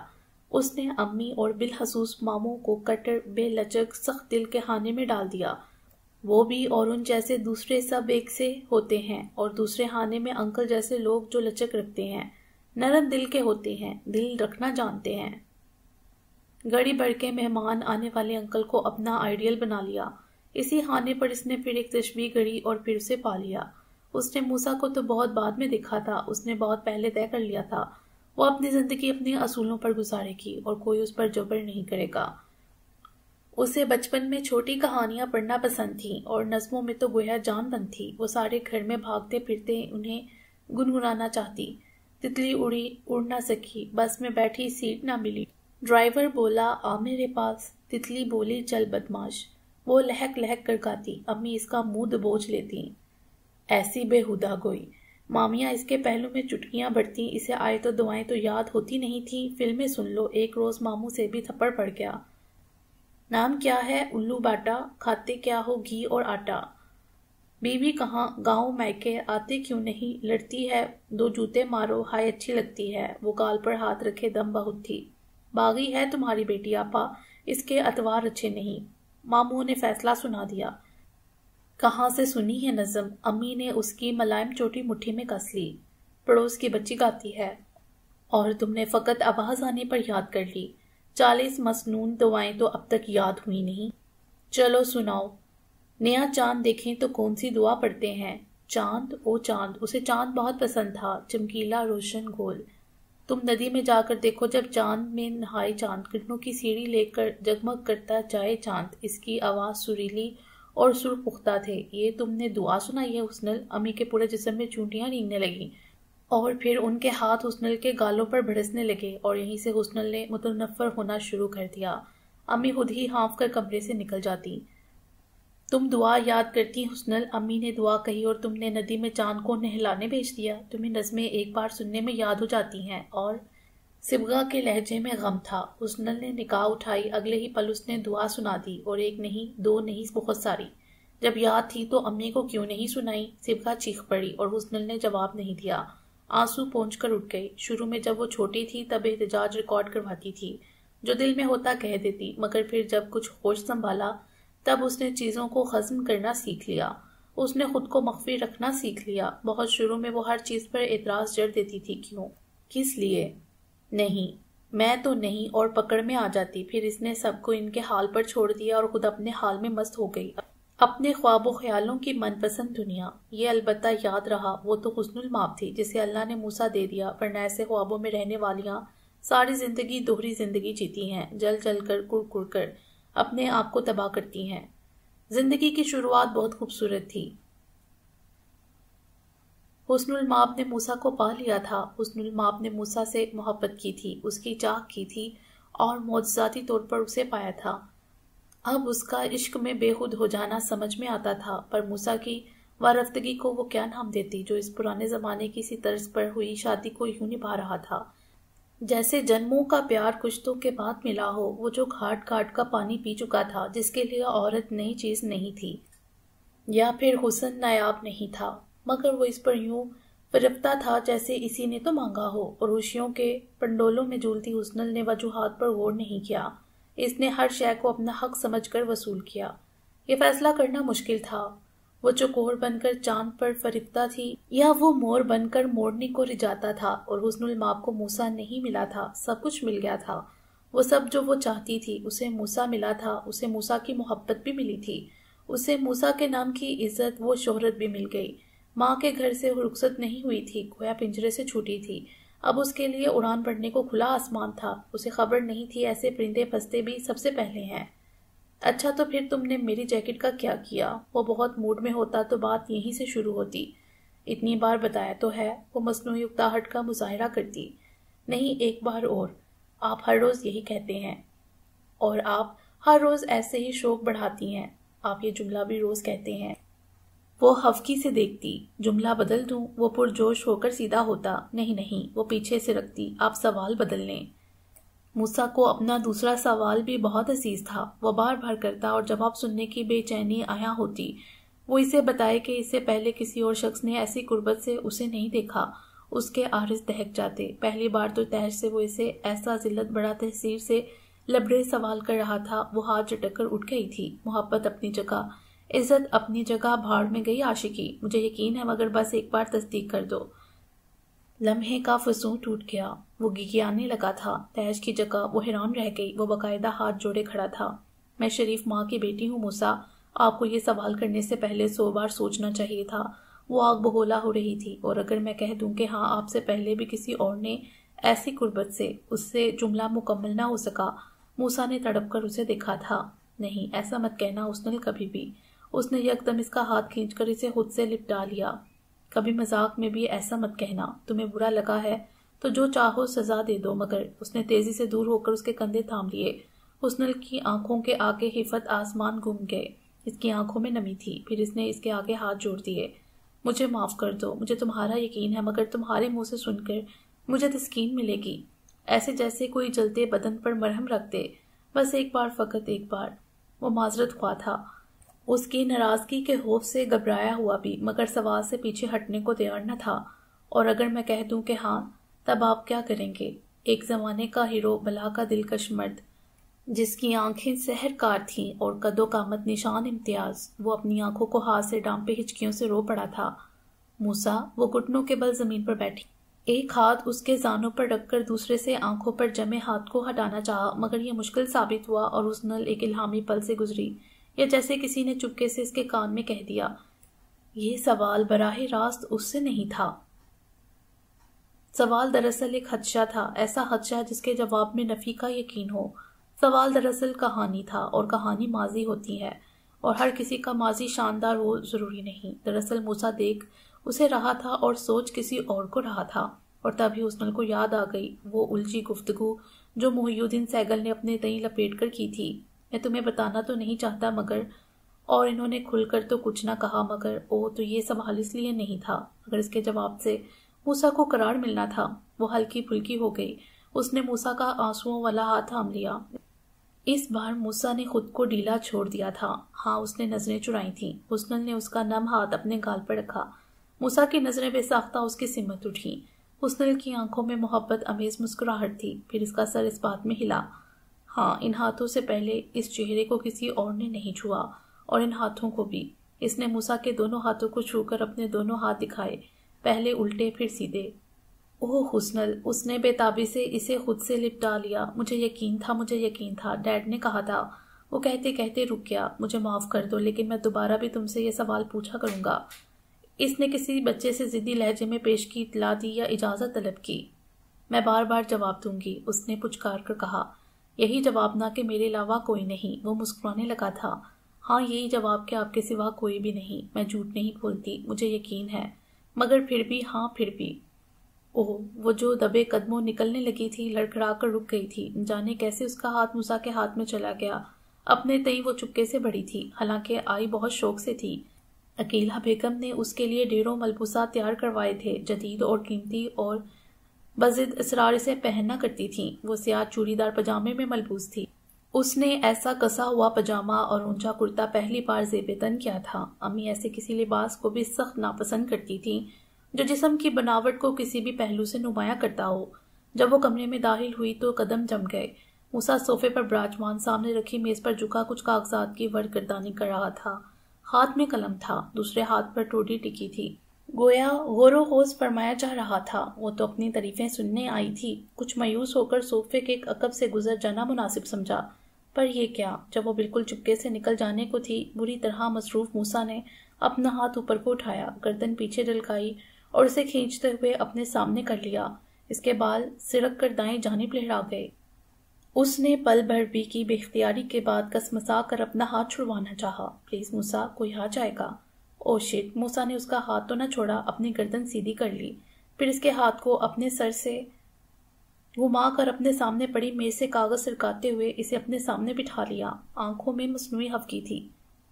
اس نے امی اور بالخصوص ماموں کو کٹر بے لچک سخت دل کے خانے میں ڈال دیا۔ وہ بھی اور ان جیسے دوسرے سب ایک سے ہوتے ہیں، اور دوسرے خانے میں انکل جیسے لوگ جو لچک رکھتے ہیں، نرم دل کے ہوتے ہیں، دل رکھنا جانتے ہیں۔ گڑی بڑھ کے مہمان آنے والے انکل کو اپنا آئیڈیل بنا لیا۔ اسی خانے پر اس نے پھر ایک تشبیہ گڑی اور پھر اسے پا لیا۔ اس نے موسیٰ کو تو بہت بعد میں دیکھا تھا، اس نے بہت پہلے طے کر لیا تھا وہ اپنی زندگی اپنے اصولوں پر گزارے گی اور کوئی اس پر جبر نہیں کرے گا۔ اسے بچپن میں چھوٹی کہانیاں پڑھنا پسند تھیں اور نظموں میں تو گویا جان بند تھی۔ وہ سارے گھر میں بھاگتے پھرتے انہیں گنگنانا چاہتی۔ تتلی اڑی، اڑ نہ سکی، بس میں بیٹھی سیٹ نہ ملی، ڈرائیور بولا آ میرے پاس، تتلی بولی چل بدماش۔ وہ لہک لہک کر گاتی، امی اس کا منہ دبوچ لیتی۔ ایسی بےہودہ گوئی، مامیاں اس کے پہلو میں چٹکیاں بڑھتی، اسے آئے تو دعائیں تو یاد ہوتی نہیں تھی۔ فلمیں سن لو، ایک روز ماموں سے بھی تھپڑ پڑ گیا۔ نام کیا ہے الو باٹا، کھاتے کیا ہو گھی اور آٹا، بیوی کہاں گاؤں میکے، آتے کیوں نہیں، لڑتی ہے دو جوتے مارو، ہائے اچھی لگتی ہے، وہ گال پر ہاتھ رکھے دم بہت تھی، باغی ہے تمہاری بیٹی آپا، اس کے اتوار اچھے نہیں۔ ماموں نے فیصلہ سنا دیا۔ کہاں سے سنی ہے نظم، امی نے اس کی ملائم چوٹی مٹھی میں کس لی۔ پڑوس کی بچی گاتی ہے، اور تم نے فقط آواز آنے پر یاد کر لی، 40 مسنون دعائیں تو اب تک یاد ہوئی نہیں۔ چلو سناؤ۔ نیا چاند دیکھیں تو کون سی دعا پڑھتے ہیں؟ چاند، او چاند، اسے چاند بہت پسند تھا، چمکیلا روشن گول۔ تم ندی میں جا کر دیکھو، جب چاند میں نہائے چاند، کرنوں کی سیڑھی لے کر جگمگ کرتا جائے چاند، اس کی آواز سریلی اور سر پختہ تھے۔ یہ تم نے دعا سنائی ہے حسنل؟ امی کے پورے جسم میں چونٹیاں رینگنے لگیں، اور پھر ان کے ہاتھ حسنل کے گالوں پر بھڑسنے لگے، اور یہیں سے حسنل نے متنفر ہونا شروع کر دیا۔ امی خود ہی ہانف کر کمرے سے نکل جاتی۔ تم دعا یاد کرتی حسنل؟ امی نے دعا کہی اور تم نے ندی میں چاند کو نہلانے بھیج دیا؟ تمہیں نظمیں ایک بار سننے میں یاد ہو جاتی ہیں۔ اور صبغہ کے لہجے میں غم تھا۔ حسنل نے نگاہ اٹھائی، اگلے ہی پل اس نے دعا سنا دی، اور ایک نہیں، دو نہیں، بہت ساری۔ جب یاد تھی تو امی کو کیوں نہیں سنائی؟ صبغہ چیخ پڑی اور حسنل نے جواب نہیں دیا۔ آنسو پونچھ کر اٹھ گئی۔ شروع میں جب وہ چھوٹی تھی تب احتجاج ریکارڈ کرواتی تھی، جو دل میں ہوتا کہہ دیتی، مگر پھر جب کچھ ہوش سنبھالا تب اس نے چیزوں کو ہضم کرنا سیکھ لیا، اس نے خود کو مخفی رکھنا سیکھ لیا۔ بہت شروع میں وہ ہر چیز پر اعتراض جڑ دیتی تھی، کیوں، کس لیے، نہیں، میں تو نہیں، اور پکڑ میں آ جاتی۔ پھر اس نے سب کو ان کے حال پر چھوڑ دیا اور خود اپنے حال میں مست ہو گئی، اپنے خواب و خیالوں کی من پسند دنیا۔ یہ البتہ یاد رہا، وہ تو حسن المآب تھی جسے اللہ نے موسیٰ دے دیا، ورنہ ایسے خوابوں میں رہنے والیاں ساری زندگی دوہری زندگی جیتی ہیں، جل جل کر، کڑ کڑ کر اپنے آپ کو تباہ کرتی ہیں۔ زندگی کی شروعات بہت خوبصورت تھی۔ حسن المآب نے موسیٰ کو پا لیا تھا، حسن المآب نے موسیٰ سے محبت کی تھی، اس کی چاہ کی تھی اور معجزاتی طور پر اسے پایا تھا۔ اب اس کا عشق میں بے خود ہو جانا سمجھ میں آتا تھا، پر موسیٰ کی وارفتگی کو وہ کیا نام دیتی جو اس پرانے زمانے کی سی طرز پر ہوئی شادی کو یوں نبھا رہا تھا جیسے جنموں کا پیار کشتوں کے بعد ملا ہو، وہ جو گھاٹ گھاٹ کا پانی پی چکا تھا، جس کے لیے عورت نئی چیز نہیں تھی، یا پھر حسن نایاب نہیں تھا، مگر وہ اس پر یوں فرفتہ تھا جیسے اسی نے تو مانگا ہو، اور خوشیوں کے پنڈولوں میں جھولتی حسنل نے وجوہات پر غور نہیں کیا، اس نے ہر شے کو اپنا حق سمجھ کر وصول کیا۔ یہ فیصلہ کرنا مشکل تھا، وہ چکور بن کر چاند پر فرفتہ تھی یا وہ مور بن کر مورنی کو رجاتا تھا، اور حسن المآب کو موسیٰ نہیں ملا تھا، سب کچھ مل گیا تھا، وہ سب جو وہ چاہتی تھی، اسے موسیٰ ملا تھا، اسے موسیٰ کی محبت بھی ملی تھی، اسے موسیٰ کے نام کی عزت و شہرت بھی مل گئی، ماں کے گھر سے رخصت نہیں ہوئی تھی، گویا پنجرے سے چھوٹی تھی، اب اس کے لیے اڑان بھرنے کو کھلا آسمان تھا، اسے خبر نہیں تھی ایسے پرندے پستے بھی سب سے پہلے ہیں۔ اچھا تو پھر تم نے میری جیکٹ کا کیا کیا؟ وہ بہت موڈ میں ہوتا تو بات یہیں سے شروع ہوتی، اتنی بار بتایا تو ہے، وہ مصنوعی اکتاہٹ کا مظاہرہ کرتی۔ نہیں، ایک بار اور، آپ ہر روز یہی کہتے ہیں، اور آپ ہر روز ایسے ہی شوق بڑھاتی ہیں، آپ یہ جملہ بھی روز کہتے ہیں۔ وہ حفکی سے دیکھتی، جملہ بدل دوں؟ وہ پرجوش ہو کر سیدھا ہوتا، نہیں نہیں، وہ پیچھے سے رکھتی، آپ سوال بدل لیں۔ موسیٰ کو اپنا دوسرا سوال بھی بہت عزیز تھا، وہ بار بار کرتا اور جواب سننے کی بے چینی عیاں ہوتی، وہ اسے بتائے کہ اس سے پہلے کسی اور شخص نے ایسی قربت سے اسے نہیں دیکھا، اس کے عارض دہک جاتے، پہلی بار تو تحش سے وہ اسے ایسا ذلت بڑا تحسیر سے لبڑے سوال کر رہا تھا، وہ ہاتھ جھٹک کر اٹھ گئی تھی۔ محبت اپنی جگہ، عزت اپنی جگہ بھاڑ میں گئی عاشقی، مجھے یقین ہے مگر بس ایک بار تصدیق کر دو۔ لمحے کا فسوں ٹوٹ گیا، وہ گگیانے لگا تھا، تیش کی جگہ وہ حیران رہ گئی، وہ باقاعدہ ہاتھ جوڑے کھڑا تھا۔ میں شریف ماں کی بیٹی ہوں موسیٰ، آپ کو یہ سوال کرنے سے پہلے 100 بار سوچنا چاہیے تھا۔ وہ آگ بگولا ہو رہی تھی، اور اگر میں کہہ دوں کہ ہاں آپ سے پہلے بھی کسی اور نے ایسی قربت سے اس سے جملہ مکمل نہ ہو سکا۔ موسیٰ نے تڑپ کر اسے دیکھا تھا۔ نہیں، ایسا مت کہنا حسن کبھی بھی۔ اس نے یکدم اس کا ہاتھ کھینچ کر اسے خود سے لپٹا لیا۔ کبھی مذاق میں بھی ایسا مت کہنا، تمہیں برا لگا ہے تو جو چاہو سزا دے دو مگر۔ اس نے تیزی سے دور ہو کر اس کے کندھے تھام لیے۔ حسن کی آنکھوں کے آگے حفت آسمان گم گئے، اس کی آنکھوں میں نمی تھی، پھر اس نے اس کے آگے ہاتھ جوڑ دیے۔ مجھے معاف کر دو، مجھے تمہارا یقین ہے مگر تمہارے منہ سے سن کر مجھے تسکین ملے گی، ایسے جیسے کوئی جلتے بدن پر مرہم رکھ دے، بس ایک بار، فقط ایک بار۔ وہ معذرت خواہ تھا، اس کی ناراضگی کے خوف سے گھبرایا ہوا بھی، مگر سوال سے پیچھے ہٹنے کو تیار نہ تھا۔ اور اگر میں کہہ دوں کہ ہاں، تب آپ کیا کریں گے؟ ایک زمانے کا ہیرو، بلا کا دلکش مرد، جس کی آنکھیں سحر کار تھیں اور قد و قامت نشان امتیاز، وہ اپنی آنکھوں کو ہاتھ سے ڈانپے ہچکیوں سے رو پڑا تھا۔ موسیٰ، وہ گھٹنوں کے بل زمین پر بیٹھی، ایک ہاتھ اس کے زانوں پر رکھ کر دوسرے سے آنکھوں پر جمے ہاتھ کو ہٹانا چاہا، مگر یہ مشکل ثابت ہوا اور حسن ایک الہامی پل سے گزری، یا جیسے کسی نے چپکے سے اس کے کان میں کہہ دیا۔ یہ سوال براہ راست اس سے نہیں تھا۔ سوال دراصل ایک خدشہ تھا، ایسا خدشہ جس کے جواب میں نفی کا یقین ہو۔ سوال دراصل کہانی تھا، اور کہانی ماضی ہوتی ہے، اور ہر کسی کا ماضی شاندار ہو ضروری نہیں۔ دراصل موسیٰ دیکھ اسے رہا تھا اور سوچ کسی اور کو رہا تھا، اور تبھی حسن کو یاد آ گئی وہ الجھی گفتگو جو محی الدین سہگل نے اپنے تئیں لپیٹ کر کی تھی۔ میں تمہیں بتانا تو نہیں چاہتا مگر، اور انہوں نے کھل کر تو کچھ نہ کہا مگر، تو یہ سوال اس لیے نہیں تھا۔ اگر اس کے جواب سے موسیٰ کو قرار ملنا تھا۔ وہ ہلکی پھلکی ہو گئی، اس نے موسیٰ کا آنسوؤں والا ہاتھ تھام لیا۔ اس بار موسیٰ نے خود کو ڈھیلا چھوڑ دیا تھا۔ ہاں، اس نے نظریں چرائی تھیں۔ حسن نے اس کا نم ہاتھ اپنے گال پر رکھا۔ موسیٰ کی نظریں بے ساختہ اس کی سمت اٹھیں۔ حسن کی آنکھوں میں محبت امیز مسکراہٹ تھی، پھر اس کا سر اس بات میں ہلا۔ ہاں، ان ہاتھوں سے پہلے اس چہرے کو کسی اور نے نہیں چھوا، اور ان ہاتھوں کو بھی۔ اس نے موسیٰ کے دونوں ہاتھوں کو چھو کر اپنے دونوں ہاتھ دکھائے، پہلے الٹے پھر سیدھے۔ اوہ حسن، اس نے بے تابی سے اسے خود سے لپٹا لیا۔ مجھے یقین تھا، مجھے یقین تھا، ڈیڈ نے کہا تھا۔ وہ کہتے کہتے رک گیا۔ مجھے معاف کر دو، لیکن میں دوبارہ بھی تم سے یہ سوال پوچھا کروں گا۔ اس نے کسی بچے سے ضدی لہجے میں پیش کی اطلاع دی یا اجازت طلب کی۔ میں بار بار جواب دوں گی، اس نے پچکار کر کہا۔ یہی جواب نہ کہ میرے علاوہ کوئی نہیں، وہ مسکرانے لگا تھا۔ ہاں، یہی جواب کہ آپ کے سوا کوئی بھی نہیں۔ میں جھوٹ نہیں بولتی، مجھے یقین ہے، مگر پھر بھی، ہاں پھر بھی۔ اوہ، وہ جو دبے قدموں نکلنے لگی تھی لڑکھڑا کر رک گئی تھی، جانے کیسے اس کا ہاتھ موسیٰ کے ہاتھ میں چلا گیا۔ اپنے تئیں وہ چپکے سے بڑھی تھی، حالانکہ آئی بہت شوق سے تھی۔ عقیلہ بیگم نے اس کے لیے ڈھیروں ملبوسات تیار کروائے تھے، جدید اور قیمتی، اور بضد اصرار اسے پہننا کرتی تھیں۔ وہ سیاہ چوڑی دار پاجامے میں ملبوس تھی۔ اس نے ایسا کسا ہوا پاجامہ اور اونچا کرتا پہلی بار زیب تن کیا تھا۔ امی ایسے کسی لباس کو بھی سخت ناپسند کرتی تھیں جو جسم کی بناوٹ کو کسی بھی پہلو سے نمایاں کرتا ہو۔ جب وہ کمرے میں داخل ہوئی تو قدم جم گئے۔ موسیٰ صوفے پر براجمان سامنے رکھی میز پر جھکا کچھ کاغذات کی ورق گردانی کر رہا تھا۔ ہاتھ میں قلم تھا، دوسرے ہاتھ پر ٹوٹی ٹکی تھی، گویا غور و خوض فرمایا جا رہا تھا۔ وہ تو اپنی تعریفیں سننے آئی تھی۔ کچھ مایوس ہو کر صوفے کے ایک عقب سے گزر جانا مناسب سمجھا، پر یہ کیا؟ جب وہ بالکل چپکے سے نکل جانے کو تھی، بری طرح مصروف موسیٰ نے اپنا ہاتھ اوپر کو اٹھایا، گردن پیچھے ڈلکائی اور اسے کھینچتے ہوئے اپنے سامنے کر لیا۔ اس کے بال سرک کر دائیں جانب لہرا گئے۔ اس نے پل بھر بھی کی بے اختیاری کے بعد کسمسا کر اپنا ہاتھ چھڑوانا چاہا۔ پلیز موسیٰ، کوئی آ جائے گا۔ او شٹ! موسیٰ نے اس کا ہاتھ تو نہ چھوڑا، اپنی گردن سیدھی کر لی، پھر اس کے ہاتھ کو اپنے سر سے گھما کر اپنے سامنے پڑی میز سے کاغذ سرکاتے ہوئے اسے اپنے سامنے بٹھا لیا۔ آنکھوں میں مصنوعی خفگی تھی۔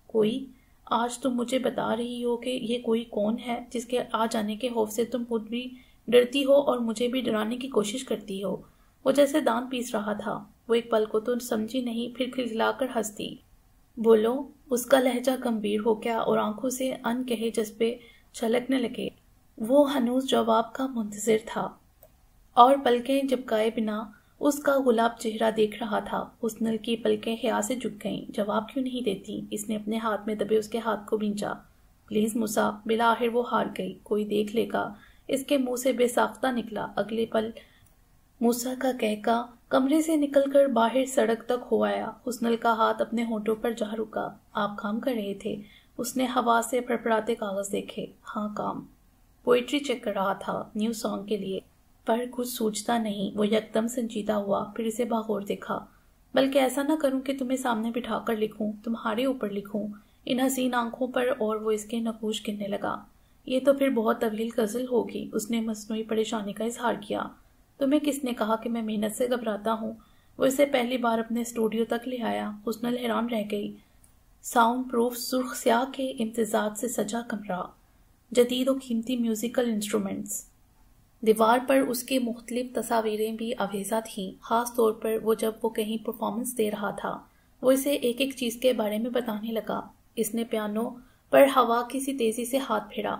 کوئی؟ آج تم مجھے بتا رہی ہو کہ یہ کوئی کون ہے جس کے آ جانے کے خوف سے تم خود بھی ڈرتی ہو اور مجھے بھی ڈرانے کی کوشش کرتی ہو؟ وہ جیسے دان پیس رہا تھا۔ وہ ایک پل کو تو سمجھی نہیں، پھر کھلکھلا کر ہنس دی۔ بولو؟ اس کا لہجہ گمبھیر ہو گیا اور آنکھوں سے ان کہے جذبے چھلکنے لگے۔ وہ ہنوز جواب کا منتظر تھا، اور پلکیں جھپکائے بنا اس کا گلاب چہرہ دیکھ رہا تھا۔ حسن کی پلکیں حیا سے جھک گئیں۔ جواب کیوں نہیں دیتی؟ اس نے اپنے ہاتھ میں دبے اس کے ہاتھ کو بھینچا۔ پلیز موسیٰ۔ بالآخر وہ ہار گئی۔ کوئی دیکھ لے گا، اس کے منہ سے بے ساختہ نکلا۔ اگلے پل موسیٰ کا کہکا کمرے سے نکل کر باہر سڑک تک ہو آیا۔ حسن کا ہاتھ اپنے ہونٹوں پر جا رکا۔ آپ کام کر رہے تھے؟ اس نے ہوا سے پھڑپھڑاتے کاغذ دیکھے۔ ہاں، کام۔ پوئٹری چیک کر رہا تھا، نیو سانگ کے لیے۔ پر کچھ سوچتا نہیں۔ وہ یکدم سنجیدہ ہوا، پھر اسے باغور دیکھا۔ بلکہ ایسا نہ کروں کہ تمہیں سامنے بٹھا کر لکھوں، تمہارے اوپر لکھوں، ان حسین آنکھوں پر۔ اور وہ اس کے نقوش گننے لگا۔ یہ تو پھر بہت طویل غزل ہوگی۔ اس نے مصنوعی پریشانی کا اظہار کیا۔ تمہیں کس نے کہا کہ میں محنت سے گھبراتا ہوں؟ وہ اسے پہلی بار اپنے اسٹوڈیو تک لے آیا۔ حسن حیران رہ گئی۔ ساؤنڈ پروف سرخ سیاہ کے امتزاج سے سجا کمرہ، جدید و قیمتی میوزیکل انسٹرومنٹس۔ دیوار پر اس کے مختلف تصاویریں بھی آویزہ تھیں، خاص طور پر وہ جب وہ کہیں پرفارمنس دے رہا تھا۔ وہ اسے ایک ایک چیز کے بارے میں بتانے لگا۔ اس نے پیانو پر ہوا کی سی تیزی سے ہاتھ پھیرا۔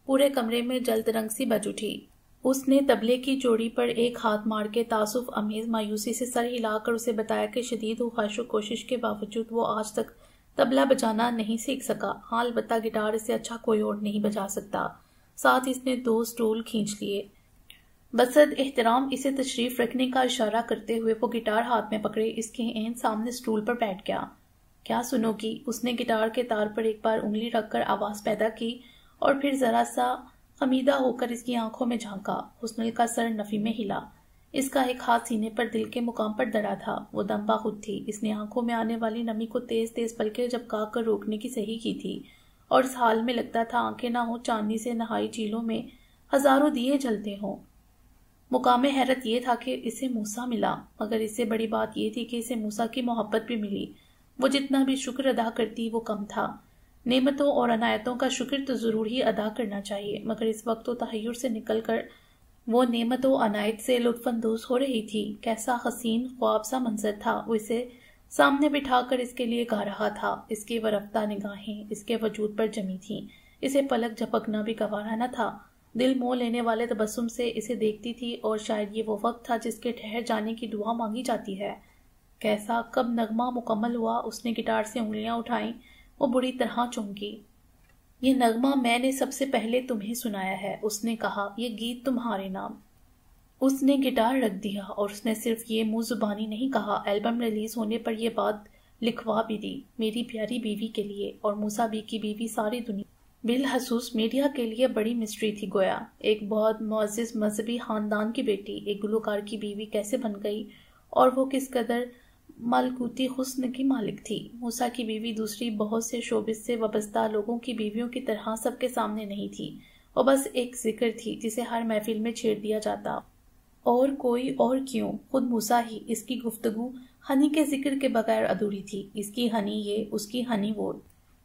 پورے کمرے میں جلد رنگ سی بج اٹھی۔ اس نے طبلے کی جوڑی پر ایک ہاتھ مار کے تعصب امیز مایوسی سے سر ہلا کر اسے بتایا کہ شدید خواہش و کوشش کے باوجود وہ آج تک طبلہ بجانا نہیں سیکھ سکا۔ ہاں، البتہ گٹار سے اچھا کوئی اور نہیں بجا سکتا۔ ساتھ اس نے 2 اسٹول کھینچ لیے۔ بصد احترام اسے تشریف رکھنے کا اشارہ کرتے ہوئے وہ گٹار ہاتھ میں پکڑے اس کے عین سامنے اسٹول پر بیٹھ گیا۔ کیا سنو گی؟ اس نے گٹار کے تار پر ایک بار انگلی رکھ کر آواز پیدا کی اور پھر ذرا سا خمیدہ ہو کر اس کی آنکھوں میں جھانکا۔ حسن کا سر نفی میں ہلا۔ اس کا ایک ہاتھ سینے پر دل کے مقام پر دڑا تھا۔ وہ دم خود تھی۔ اس نے آنکھوں میں آنے والی نمی کو تیز تیز پلکیں جھپکا کر روکنے کی صحیح کی تھی، اور اس حال میں لگتا تھا آنکھیں نہ ہوں چاندنی سے نہائی جھیلوں میں ہزاروں دیے جلتے ہوں۔ مقام حیرت یہ تھا کہ اسے موسیٰ ملا، مگر اس سے بڑی بات یہ تھی کہ اسے موسیٰ کی محبت بھی ملی۔ وہ جتنا بھی شکر ادا کرتی وہ کم تھا۔ نعمتوں اور عنایتوں کا شکر تو ضرور ہی ادا کرنا چاہیے، مگر اس وقت تو تحیر سے نکل کر وہ نعمت و عنایت سے لطف اندوز ہو رہی تھی۔ کیسا حسین خواب سا منظر تھا۔ وہ اسے سامنے بٹھا کر اس کے لیے گا رہا تھا۔ اس کی ورفتہ نگاہیں اس کے وجود پر جمی تھیں۔ اسے پلک جھپکنا بھی گوارا نہ تھا۔ دل موہ لینے والے تبسم سے اسے دیکھتی تھی، اور شاید یہ وہ وقت تھا جس کے ٹھہر جانے کی دعا مانگی جاتی ہے۔ کیسا کب نغمہ مکمل ہوا، اس نے گٹار سے انگلیاں اٹھائیں۔ وہ بری طرح چونکی۔ یہ نغمہ میں نے سب سے پہلے تمہیں سنایا ہے، اس نے کہا، یہ گیت تمہارے نام۔ اس نے گٹار رکھ دیا، اور اس نے صرف یہ منہ زبانی نہیں کہا، ایلبم ریلیز ہونے پر یہ بات لکھوا بھی دی، میری پیاری بیوی کے لیے، اور موسیٰ بی کی بیوی ساری دنیا بالخصوص میڈیا کے لیے بڑی مسٹری تھی۔ گویا ایک بہت معزز مذہبی خاندان کی بیٹی ایک گلوکار کی بیوی کیسے بن گئی، اور وہ کس قدر ملکوتی حسن کی مالک تھی۔ موسیٰ کی بیوی دوسری بہت سے شوبز سے وابستہ لوگوں کی بیویوں کی طرح سب کے سامنے نہیں تھی۔ وہ بس ایک ذکر تھی جسے ہر محفل میں چھیڑ دیا جاتا، اور کوئی اور کیوں، خود موسیٰ ہی۔ اس کی گفتگو ہنی کے ذکر کے بغیر ادھوری تھی۔ اس کی ہنی یہ، اس کی ہنی وہ۔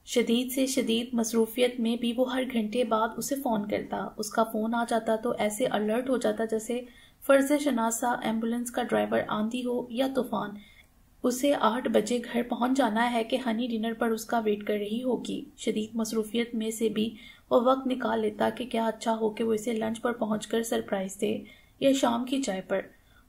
شدید سے شدید مصروفیت میں بھی وہ ہر گھنٹے بعد اسے فون کرتا۔ اس کا فون آ جاتا تو ایسے الرٹ ہو جاتا جیسے فرض شناسا ایمبولینس کا ڈرائیور آندھی ہو یا طوفان۔ اسے 8 بجے گھر پہنچ جانا ہے کہ ہنی ڈنر پر اس کا ویٹ کر رہی ہوگی۔ شدید مصروفیت میں سے بھی وہ وقت نکال لیتا کہ کیا اچھا ہو کہ وہ اسے لنچ پر پہنچ کر سرپرائز دے، یا شام کی چائے پر۔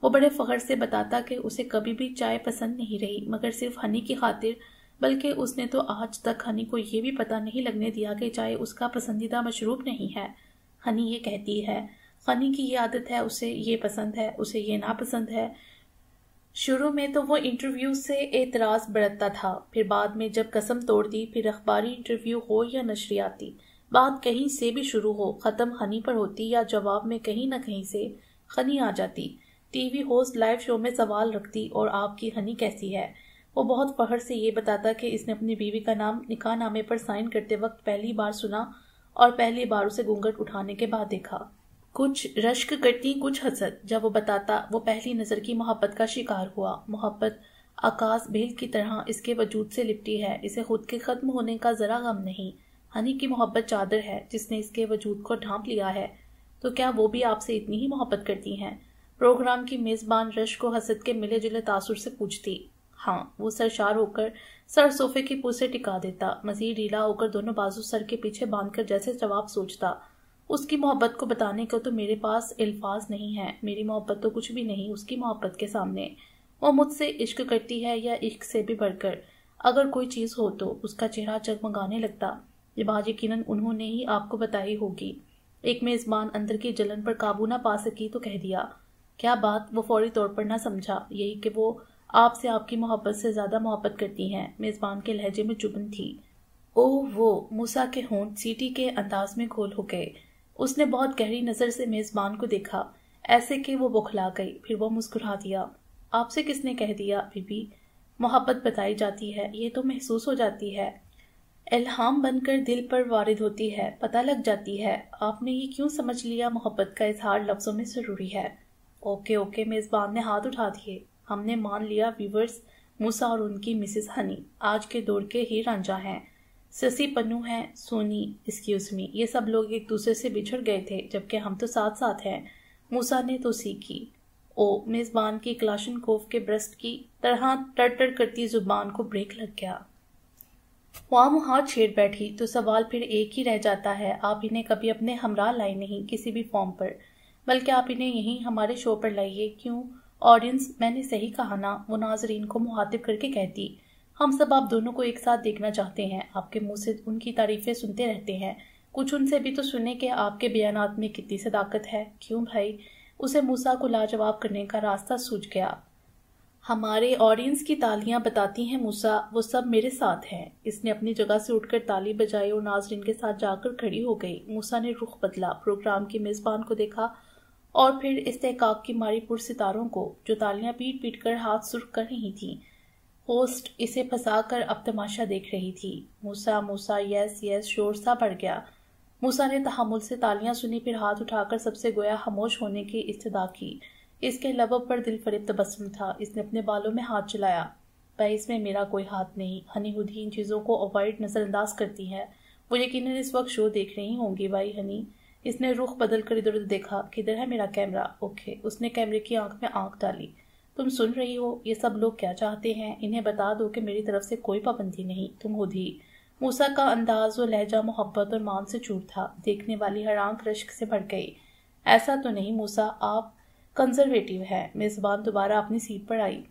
وہ بڑے فخر سے بتاتا کہ اسے کبھی بھی چائے پسند نہیں رہی، مگر صرف ہنی کی خاطر، بلکہ اس نے تو آج تک ہنی کو یہ بھی پتہ نہیں لگنے دیا کہ چائے اس کا پسندیدہ مشروب نہیں ہے۔ ہنی یہ کہتی ہے، ہنی کی یہ عادت ہے، اسے یہ پسند ہے، اسے یہ ناپسند ہے۔ شروع میں تو وہ انٹرویو سے اعتراض برتتا تھا، پھر بعد میں جب قسم توڑ دی، پھر اخباری انٹرویو ہو یا نشریاتی، بات کہیں سے بھی شروع ہو، ختم ہنی پر ہوتی، یا جواب میں کہیں نہ کہیں سے ہنی آ جاتی۔ ٹی وی ہوسٹ لائیو شو میں سوال رکھتی، اور آپ کی ہنی کیسی ہے؟ وہ بہت فخر سے یہ بتاتا کہ اس نے اپنی بیوی کا نام نکاح نامے پر سائن کرتے وقت پہلی بار سنا، اور پہلی بار اسے گھونگھٹ اٹھانے کے بعد دیکھا۔ کچھ رشک کرتی، کچھ حسد۔ جب وہ بتاتا وہ پہلی نظر کی محبت کا شکار ہوا۔ محبت آکاش بھیل کی طرح اس کے وجود سے لپٹی ہے، اسے خود کے ختم ہونے کا ذرا غم نہیں۔ ہنی کی محبت چادر ہے جس نے اس کے وجود کو ڈھانپ لیا ہے۔ تو کیا وہ بھی آپ سے اتنی ہی محبت کرتی ہیں؟ پروگرام کی میزبان رشک و حسد کے ملے جلے تاثر سے پوچھتی۔ ہاں، وہ سرشار ہو کر سر صوفے کی پو سے ٹکا دیتا، مزید ڈھیلا ہو کر دونوں بازو سر کے پیچھے باندھ کر جیسے جواب سوچتا۔ اس کی محبت کو بتانے کو تو میرے پاس الفاظ نہیں ہیں. میری محبت تو کچھ بھی نہیں اس کی محبت کے سامنے. وہ مجھ سے عشق کرتی ہے یا عشق سے بھی بڑھ کر اگر کوئی چیز ہو تو. اس کا چہرہ جگمگانے لگتا. یہ بات یقیناً انہوں نے ہی آپ کو بتائی ہوگی. ایک میزبان اندر کی جلن پر قابو نہ پا سکی تو کہہ دیا. کیا بات؟ وہ فوری طور پر نہ سمجھا. یہی کہ وہ آپ سے آپ کی محبت سے زیادہ محبت کرتی ہیں. میزبان کے لہجے میں چبن تھی. اوہ وہ موسیٰ کے ہونٹ سیٹی کے انداز میں گول ہو گئے. اس نے بہت گہری نظر سے میزبان کو دیکھا ایسے کہ وہ بوکھلا گئی. پھر وہ مسکرا دیا. آپ سے کس نے کہہ دیا بی بی؟ محبت بتائی جاتی ہے یہ تو محسوس ہو جاتی ہے. الہام بن کر دل پر وارد ہوتی ہے. پتہ لگ جاتی ہے. آپ نے یہ کیوں سمجھ لیا محبت کا اظہار لفظوں میں ضروری ہے؟ اوکے میزبان نے ہاتھ اٹھا دیے. ہم نے مان لیا ویورز موسیٰ اور ان کی مسز ہنی آج کے دور کے ہی رانجھا ہیں. سسی پنو ہیں. سونی ایکسکیوز می یہ سب لوگ ایک دوسرے سے بچھڑ گئے تھے جبکہ ہم تو ساتھ ساتھ ہیں. موسیٰ نے تو سیکھی. میزبان کی کلاشنکوف کے برسٹ کی طرح ٹر کرتی زبان کو بریک لگ گیا. وہاں چھیڑ بیٹھی تو سوال پھر ایک ہی رہ جاتا ہے. آپ انہیں کبھی اپنے ہمراہ لائے نہیں کسی بھی فارم پر بلکہ آپ انہیں یہیں ہمارے شو پر لائیے. کیوں؟ آڈینس میں نے صحیح کہا نا؟ وہ ناظرین کو مخاطب کر کے کہتی. ہم سب آپ دونوں کو ایک ساتھ دیکھنا چاہتے ہیں. آپ کے منہ سے ان کی تعریفیں سنتے رہتے ہیں. کچھ ان سے بھی تو سنیں کہ آپ کے بیانات میں کتنی صداقت ہے. کیوں بھائی؟ اسے موسیٰ کو لاجواب کرنے کا راستہ سوجھ گیا. ہمارے آڈینس کی تالیاں بتاتی ہیں موسیٰ وہ سب میرے ساتھ ہیں. اس نے اپنی جگہ سے اٹھ کر تالی بجائی اور ناظرین کے ساتھ جا کر کھڑی ہو گئی. موسیٰ نے رخ بدلا. پروگرام کی میزبان کو دیکھا اور پھر استحقاق کی ماری پرستاروں کو جو تالیاں پیٹ پیٹ کر ہاتھ سرخ کر رہی تھیں. ہوسٹ اسے پھنسا کر اب تماشا دیکھ رہی تھی. موسیٰ یس شور سا بڑھ گیا. موسیٰ نے تحمل سے تالیاں سنی پھر ہاتھ اٹھا کر سب سے گویا خاموش ہونے کی استدعا کی. اس کے لبوں پر دل فریب تبسم تھا. اس نے اپنے بالوں میں ہاتھ چلایا. بھائی اس میں میرا کوئی ہاتھ نہیں. ہنی ہدی ان چیزوں کو اوائڈ نظر انداز کرتی ہے. وہ یقیناً اس وقت شو دیکھ رہی ہوں گی. بھائی ہنی اس نے رخ بدل کر ادھر ادھر دیکھا. کدھر ہے میرا کیمرہ؟ اوکے. اس نے کیمرے کی آنکھ میں آنکھ ڈالی. تم سن رہی ہو یہ سب لوگ کیا چاہتے ہیں؟ انہیں بتا دو کہ میری طرف سے کوئی پابندی نہیں. تم خود ہی. موسیٰ کا انداز و لہجہ محبت اور مان سے چور تھا. دیکھنے والی حیران رشک سے بھر گئی. ایسا تو نہیں موسیٰ آپ کنزرویٹو ہے. میزبان دوبارہ اپنی سیٹ پر آئی.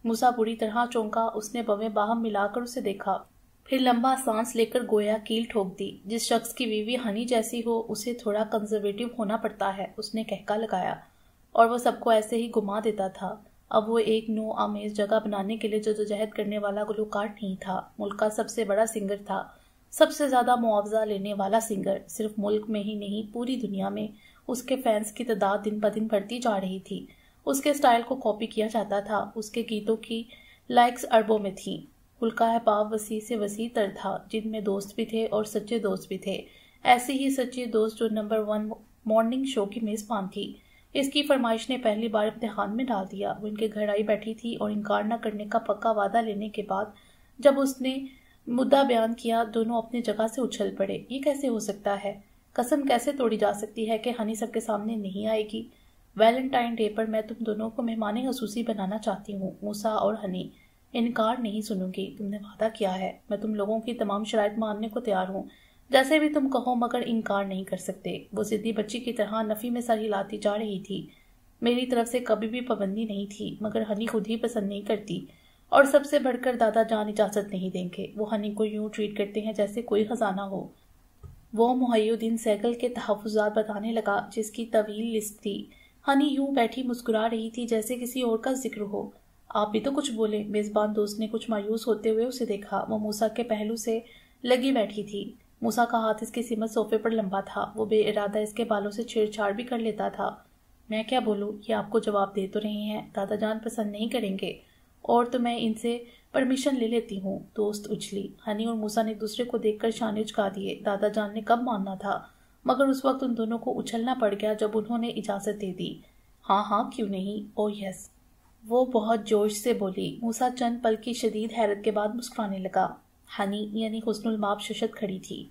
موسیٰ بری طرح چونکا. اس نے بویں باہم ملا کر اسے دیکھا پھر لمبا سانس لے کر گویا کیل ٹھوک دی. جس شخص کی بیوی ہنی جیسی ہو اسے تھوڑا کنزرویٹو ہونا پڑتا ہے. اس نے کہکا لگایا. اور وہ سب کو ایسے ہی گما دیتا تھا. اب وہ ایک نو آمیز جگہ بنانے کے لیے جدوجہد کرنے والا گلوکار نہیں تھا. ملک کا سب سے بڑا سنگر تھا. سب سے زیادہ معاوضہ لینے والا سنگر. صرف ملک میں ہی نہیں پوری دنیا میں اس کے فینس کی تعداد دن بدن بڑھتی جا رہی تھی. اس کے سٹائل کو کاپی کیا جاتا تھا. اس کے گیتوں کی لائکس اربوں میں تھیں. ملک کا احباب وسیع سے وسیع تر تھا جن میں دوست بھی تھے اور سچے دوست بھی تھے. ایسے ہی سچے دوست جو نمبر 1 مارننگ شو کی میزبان تھی. اس کی فرمائش نے پہلی بار امتحان میں ڈال دیا. وہ ان کے گھر آئی بیٹھی تھی اور انکار نہ کرنے کا پکا وعدہ لینے کے بعد جب اس نے مدعا بیان کیا دونوں اپنی جگہ سے اچھل پڑے. یہ کیسے ہو سکتا ہے؟ قسم کیسے توڑی جا سکتی ہے کہ ہنی سب کے سامنے نہیں آئے گی؟ ویلنٹائن ڈے پر میں تم دونوں کو مہمان خصوصی بنانا چاہتی ہوں. موسیٰ اور ہنی انکار نہیں سنوں گی. تم نے وعدہ کیا ہے. میں تم لوگوں کی تمام شرائط ماننے کو تیار ہوں. جیسے بھی تم کہو مگر انکار نہیں کر سکتے. وہ ضدی بچی کی طرح نفی میں سر ہلاتی جا رہی تھی. میری طرف سے کبھی بھی پابندی نہیں تھی مگر ہنی خود ہی پسند نہیں کرتی اور سب سے بڑھ کر دادا جان اجازت نہیں دیں گے. وہ ہنی کو یوں ٹریٹ کرتے ہیں جیسے کوئی خزانہ ہو. وہ محی الدین سیگل کے تحفظات بتانے لگا جس کی طویل لسٹ تھی. ہنی یوں بیٹھی مسکرا رہی تھی جیسے کسی اور کا ذکر ہو. آپ بھی تو کچھ بولے. میزبان دوست نے کچھ مایوس ہوتے ہوئے اسے دیکھا. وہ موسیٰ کے پہلو سے لگی بیٹھی تھی. موسیٰ کا ہاتھ اس کی سمت صوفے پر لمبا تھا. وہ بے ارادہ اس کے بالوں سے چھیڑ چھاڑ بھی کر لیتا تھا. میں کیا بولوں؟ یہ آپ کو جواب دے تو رہے ہیں. دادا جان پسند نہیں کریں گے اور تو میں ان سے پرمیشن لے لیتی ہوں. دوست اچھلی. ہنی اور موسیٰ نے ایک دوسرے کو دیکھ کر شانے اچکا دیے. دادا جان نے کب ماننا تھا مگر اس وقت ان دونوں کو اچھلنا پڑ گیا جب انہوں نے اجازت دے دی. ہاں کیوں نہیں. او یس. وہ بہت جوش سے بولی. موسیٰ چند پل کی شدید حیرت کے بعد مسکرانے لگا. ہنی یعنی حسن المآب ششت کھڑی تھی.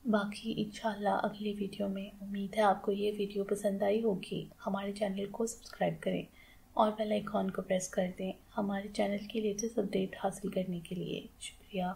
باقی انشاءاللہ اگلی ویڈیو میں. امید ہے آپ کو یہ ویڈیو پسند آئی ہوگی. ہمارے چینل کو سبسکرائب کریں اور بیل آئیکن کو پریس کر دیں ہمارے چینل کی لیٹسٹ اپڈیٹ حاصل کرنے کے لیے. شکریہ.